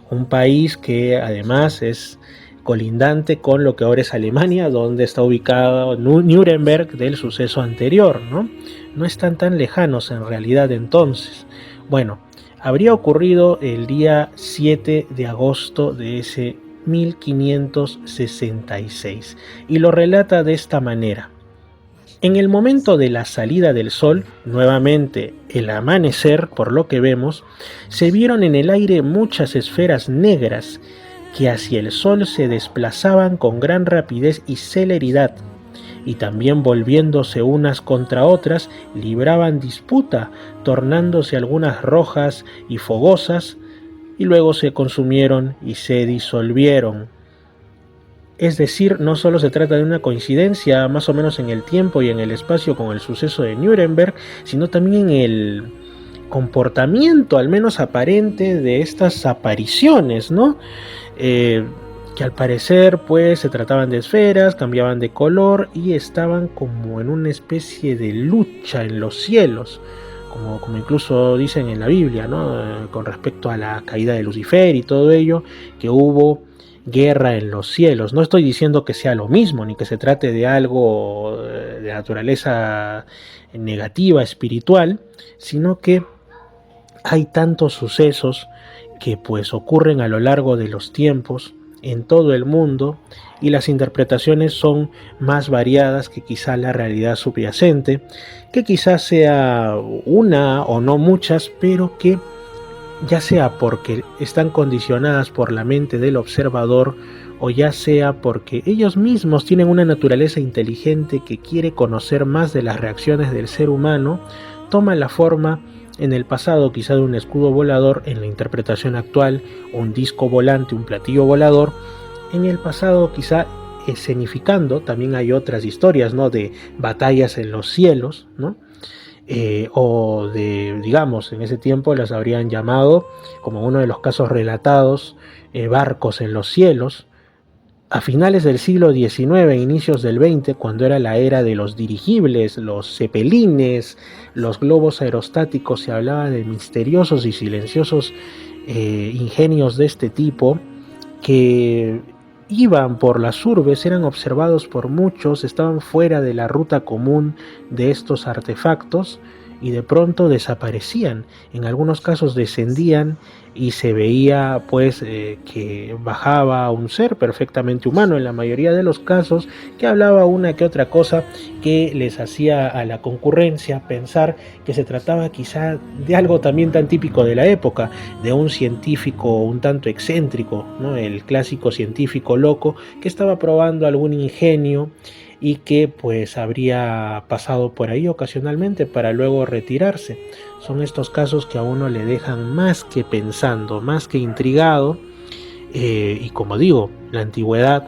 un país que además es colindante con lo que ahora es Alemania, donde está ubicado Nuremberg del suceso anterior, ¿no? No están tan lejanos en realidad entonces. Bueno, habría ocurrido el día 7 de agosto de ese 1566 y lo relata de esta manera. En el momento de la salida del sol, nuevamente el amanecer, por lo que vemos, se vieron en el aire muchas esferas negras que hacia el sol se desplazaban con gran rapidez y celeridad, y también volviéndose unas contra otras, libraban disputa, tornándose algunas rojas y fogosas, y luego se consumieron y se disolvieron. Es decir, no solo se trata de una coincidencia más o menos en el tiempo y en el espacio con el suceso de Nuremberg, sino también en el comportamiento, al menos aparente, de estas apariciones, ¿no? Que al parecer pues se trataban de esferas, cambiaban de color y estaban como en una especie de lucha en los cielos, como incluso dicen en la Biblia, ¿no? Con respecto a la caída de Lucifer y todo ello, que hubo guerra en los cielos. No estoy diciendo que sea lo mismo, ni que se trate de algo de naturaleza negativa, espiritual, sino que hay tantos sucesos que pues ocurren a lo largo de los tiempos en todo el mundo y las interpretaciones son más variadas que quizá la realidad subyacente, que quizás sea una o no muchas, pero que ya sea porque están condicionadas por la mente del observador o ya sea porque ellos mismos tienen una naturaleza inteligente que quiere conocer más de las reacciones del ser humano, toman la forma en el pasado quizá de un escudo volador, en la interpretación actual un disco volante, un platillo volador, en el pasado quizá escenificando, también hay otras historias, ¿no? De batallas en los cielos, ¿no? O de, digamos, en ese tiempo las habrían llamado, como uno de los casos relatados, barcos en los cielos. A finales del siglo XIX, inicios del XX, cuando era la era de los dirigibles, los cepelines, los globos aerostáticos, se hablaba de misteriosos y silenciosos ingenios de este tipo que iban por las urbes, eran observados por muchos, estaban fuera de la ruta común de estos artefactos y de pronto desaparecían. En algunos casos descendían y se veía pues que bajaba un ser perfectamente humano en la mayoría de los casos, que hablaba una que otra cosa que les hacía a la concurrencia pensar que se trataba quizá de algo también tan típico de la época, de un científico un tanto excéntrico, ¿no? El clásico científico loco que estaba probando algún ingenio y que pues habría pasado por ahí ocasionalmente para luego retirarse. Son estos casos que a uno le dejan más que pensando, más que intrigado, y como digo, la antigüedad,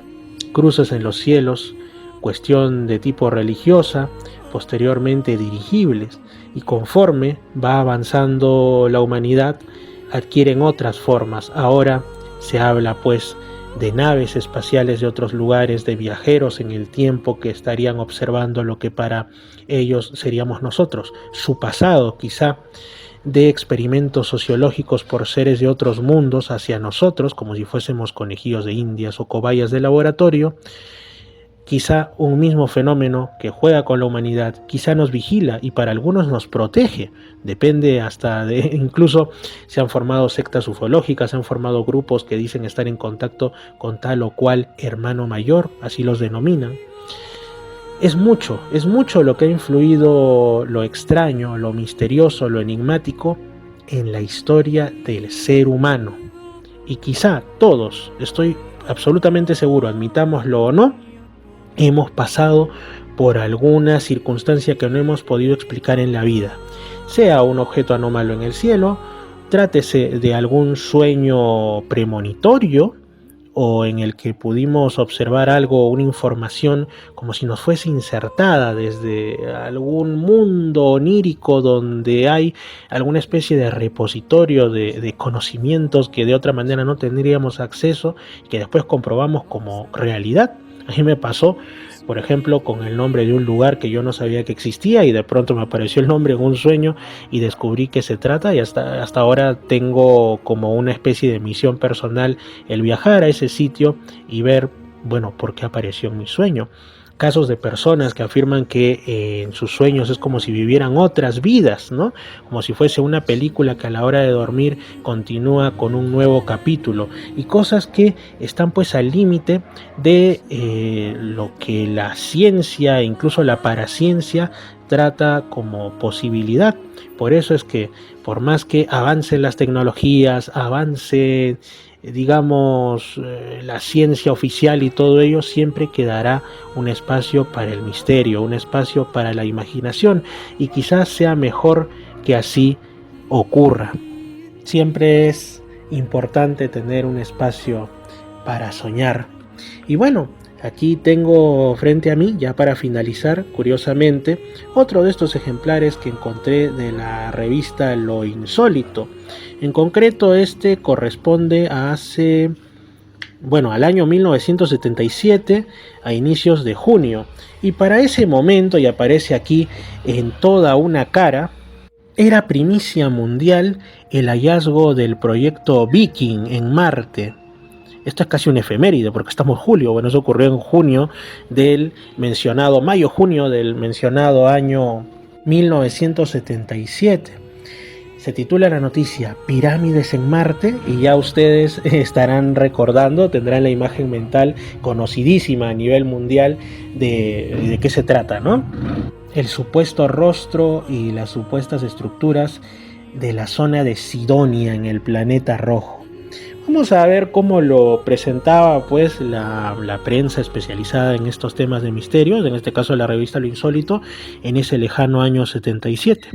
cruces en los cielos, cuestión de tipo religiosa, posteriormente dirigibles, y conforme va avanzando la humanidad, adquieren otras formas. Ahora se habla pues de naves espaciales de otros lugares, de viajeros en el tiempo que estarían observando lo que para ellos seríamos nosotros, su pasado quizá, de experimentos sociológicos por seres de otros mundos hacia nosotros, como si fuésemos conejillos de indias o cobayas de laboratorio. Quizá un mismo fenómeno que juega con la humanidad, quizá nos vigila y para algunos nos protege, depende hasta de, incluso se han formado sectas ufológicas, se han formado grupos que dicen estar en contacto con tal o cual hermano mayor, así los denominan. Es mucho lo que ha influido lo extraño, lo misterioso, lo enigmático en la historia del ser humano. Y quizá todos, estoy absolutamente seguro, admitámoslo o no, hemos pasado por alguna circunstancia que no hemos podido explicar en la vida, sea un objeto anómalo en el cielo, trátese de algún sueño premonitorio o en el que pudimos observar algo, una información como si nos fuese insertada desde algún mundo onírico donde hay alguna especie de repositorio de conocimientos que de otra manera no tendríamos acceso y que después comprobamos como realidad. A mí me pasó, por ejemplo, con el nombre de un lugar que yo no sabía que existía y de pronto me apareció el nombre en un sueño y descubrí que se trata y hasta ahora tengo como una especie de misión personal el viajar a ese sitio y ver, bueno, por qué apareció en mi sueño. Casos de personas que afirman que en sus sueños es como si vivieran otras vidas, ¿no? Como si fuese una película que a la hora de dormir continúa con un nuevo capítulo y cosas que están pues al límite de lo que la ciencia e incluso la paraciencia trata como posibilidad. Por eso es que por más que avancen las tecnologías, avance digamos la ciencia oficial y todo ello, siempre quedará un espacio para el misterio, un espacio para la imaginación y quizás sea mejor que así ocurra. Siempre es importante tener un espacio para soñar. Y bueno, aquí tengo frente a mí, ya para finalizar, curiosamente, otro de estos ejemplares que encontré de la revista Lo Insólito. En concreto, este corresponde a al año 1977, a inicios de junio. Y para ese momento, y aparece aquí en toda una cara, era primicia mundial el hallazgo del proyecto Viking en Marte. Esto es casi un efeméride porque estamos en julio. Bueno, eso ocurrió en junio del mencionado, mayo-junio del mencionado año 1977. Se titula la noticia Pirámides en Marte y ya ustedes estarán recordando, tendrán la imagen mental conocidísima a nivel mundial de qué se trata, ¿no? El supuesto rostro y las supuestas estructuras de la zona de Sidonia en el planeta rojo. Vamos a ver cómo lo presentaba pues la prensa especializada en estos temas de misterios, en este caso la revista Lo Insólito, en ese lejano año 77.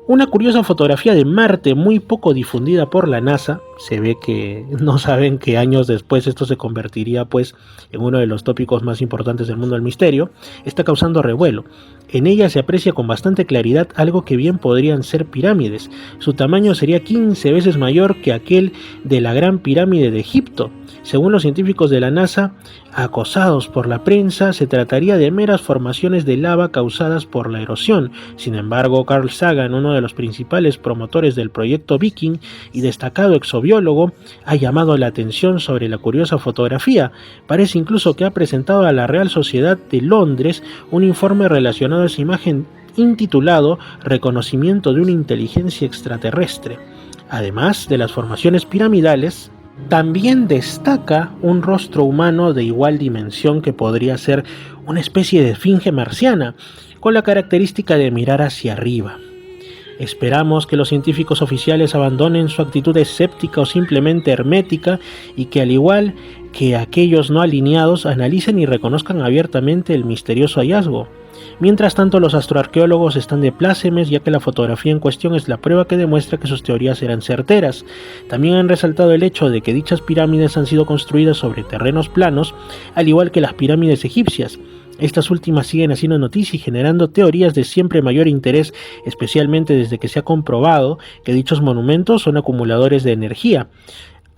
Una curiosa fotografía de Marte muy poco difundida por la NASA. Se ve que no saben que años después esto se convertiría pues en uno de los tópicos más importantes del mundo del misterio. Está causando revuelo. En ella se aprecia con bastante claridad algo que bien podrían ser pirámides. Su tamaño sería 15 veces mayor que aquel de la Gran Pirámide de Egipto. Según los científicos de la NASA, acosados por la prensa, se trataría de meras formaciones de lava causadas por la erosión. Sin embargo, Carl Sagan, uno de los principales promotores del proyecto Viking y destacado exobiólogo, ha llamado la atención sobre la curiosa fotografía. Parece incluso que ha presentado a la Real Sociedad de Londres un informe relacionado a esa imagen intitulado Reconocimiento de una inteligencia extraterrestre. Además de las formaciones piramidales, también destaca un rostro humano de igual dimensión que podría ser una especie de esfinge marciana, con la característica de mirar hacia arriba. Esperamos que los científicos oficiales abandonen su actitud escéptica o simplemente hermética y que, al igual que aquellos no alineados, analicen y reconozcan abiertamente el misterioso hallazgo. Mientras tanto, los astroarqueólogos están de plácemes, ya que la fotografía en cuestión es la prueba que demuestra que sus teorías eran certeras. También han resaltado el hecho de que dichas pirámides han sido construidas sobre terrenos planos, al igual que las pirámides egipcias. Estas últimas siguen haciendo noticia y generando teorías de siempre mayor interés, especialmente desde que se ha comprobado que dichos monumentos son acumuladores de energía.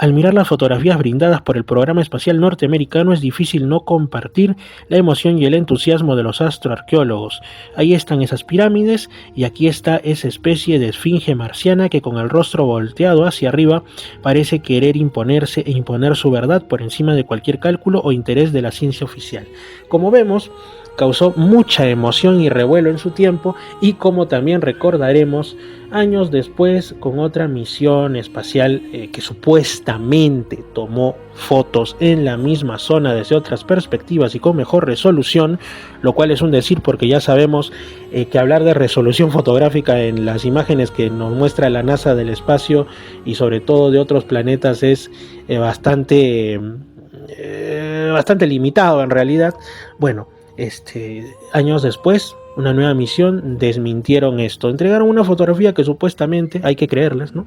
Al mirar las fotografías brindadas por el programa espacial norteamericano, es difícil no compartir la emoción y el entusiasmo de los astroarqueólogos. Ahí están esas pirámides y aquí está esa especie de esfinge marciana que, con el rostro volteado hacia arriba, parece querer imponerse e imponer su verdad por encima de cualquier cálculo o interés de la ciencia oficial. Como vemos, causó mucha emoción y revuelo en su tiempo, y como también recordaremos años después con otra misión espacial que supuestamente tomó fotos en la misma zona desde otras perspectivas y con mejor resolución, lo cual es un decir porque ya sabemos que hablar de resolución fotográfica en las imágenes que nos muestra la NASA del espacio y sobre todo de otros planetas es bastante limitado en realidad. Bueno, años después, una nueva misión, desmintieron esto. Entregaron una fotografía que supuestamente, hay que creerles, ¿no?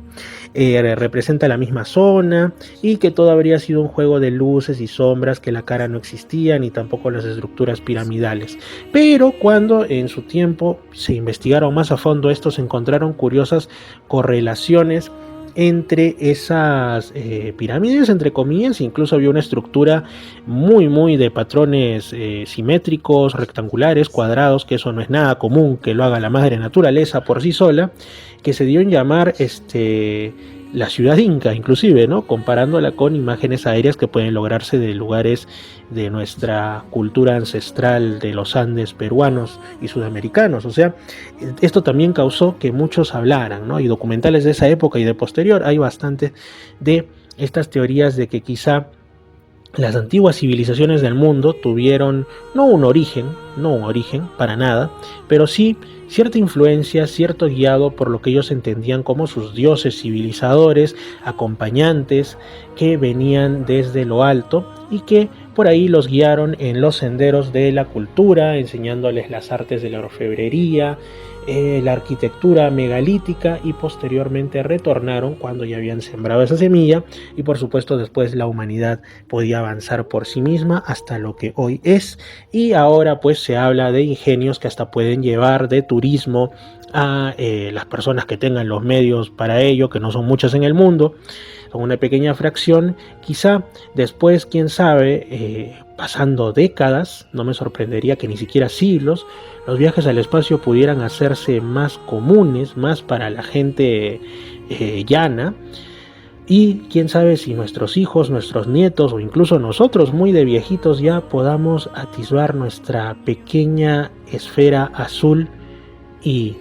Representa la misma zona y que todo habría sido un juego de luces y sombras, que la cara no existía ni tampoco las estructuras piramidales. Pero cuando en su tiempo se investigaron más a fondo esto, se encontraron curiosas correlaciones entre esas pirámides, entre comillas. Incluso había una estructura muy de patrones simétricos, rectangulares, cuadrados, que eso no es nada común que lo haga la madre naturaleza por sí sola, que se dio en llamar la ciudad inca, inclusive, ¿no? Comparándola con imágenes aéreas que pueden lograrse de lugares de nuestra cultura ancestral de los Andes peruanos y sudamericanos. O sea, esto también causó que muchos hablaran, ¿no? Y documentales de esa época y de posterior hay bastante de estas teorías de que quizá las antiguas civilizaciones del mundo tuvieron no un origen para nada, pero sí cierta influencia, cierto guiado por lo que ellos entendían como sus dioses civilizadores, acompañantes que venían desde lo alto y que por ahí los guiaron en los senderos de la cultura, enseñándoles las artes de la orfebrería, la arquitectura megalítica, y posteriormente retornaron cuando ya habían sembrado esa semilla, y por supuesto después la humanidad podía avanzar por sí misma hasta lo que hoy es. Y ahora pues se habla de ingenios que hasta pueden llevar de turismo a las personas que tengan los medios para ello, que no son muchas en el mundo, son una pequeña fracción. Quizá después, quién sabe, pasando décadas, no me sorprendería que ni siquiera siglos, los viajes al espacio pudieran hacerse más comunes, más para la gente llana. Y quién sabe si nuestros hijos, nuestros nietos o incluso nosotros muy de viejitos ya podamos atisbar nuestra pequeña esfera azul y,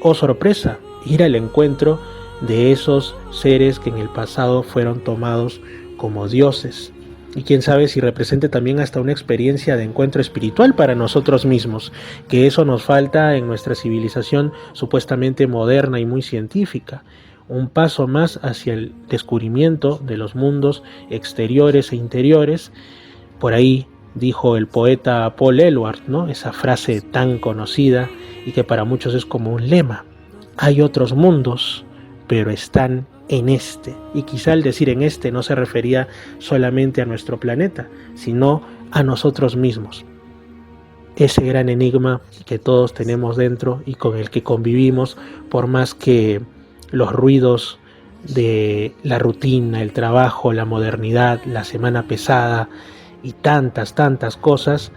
oh sorpresa, ir al encuentro de esos seres que en el pasado fueron tomados como dioses. Y quién sabe si represente también hasta una experiencia de encuentro espiritual para nosotros mismos, que eso nos falta en nuestra civilización supuestamente moderna y muy científica. Un paso más hacia el descubrimiento de los mundos exteriores e interiores. Por ahí dijo el poeta Paul Eluard, ¿no? Esa frase tan conocida y que para muchos es como un lema: hay otros mundos, pero están en este. Y quizá al decir en este no se refería solamente a nuestro planeta, sino a nosotros mismos. Ese gran enigma que todos tenemos dentro y con el que convivimos, por más que los ruidos de la rutina, el trabajo, la modernidad, la semana pesada y tantas cosas,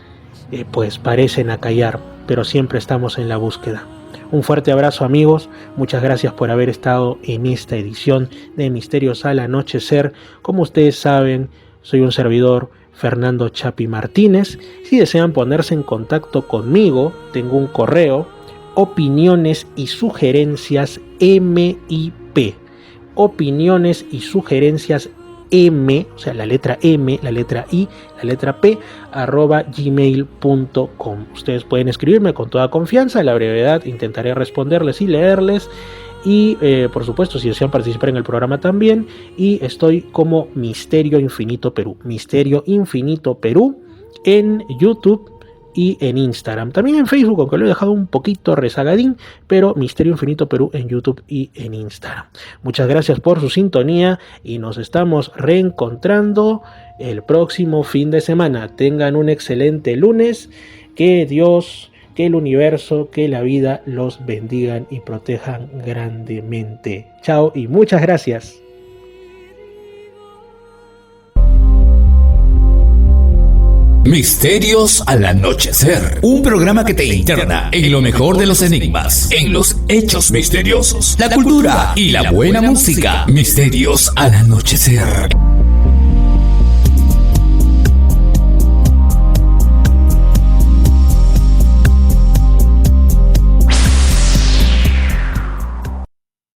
pues parecen acallar, pero siempre estamos en la búsqueda. Un fuerte abrazo, amigos, muchas gracias por haber estado en esta edición de Misterios al Anochecer. Como ustedes saben, soy un servidor, Fernando Chapi Martínez. Si desean ponerse en contacto conmigo, tengo un correo: opiniones y sugerencias MIP opiniones y sugerencias M, o sea, la letra M, la letra I, la letra P, @gmail.com. Ustedes pueden escribirme con toda confianza, a la brevedad intentaré responderles y leerles. Y por supuesto, si desean participar en el programa también. Y estoy como Misterio Infinito Perú, Misterio Infinito Perú, en YouTube y en Instagram. También en Facebook, aunque lo he dejado un poquito rezagadín, pero Misterio Infinito Perú en YouTube y en Instagram. Muchas gracias por su sintonía y nos estamos reencontrando el próximo fin de semana. Tengan un excelente lunes. Que Dios, que el universo, que la vida los bendigan y protejan grandemente. Chao y muchas gracias. Misterios al anochecer, un programa que te interna en lo mejor de los enigmas, en los hechos misteriosos, la cultura y la buena música. Misterios al anochecer.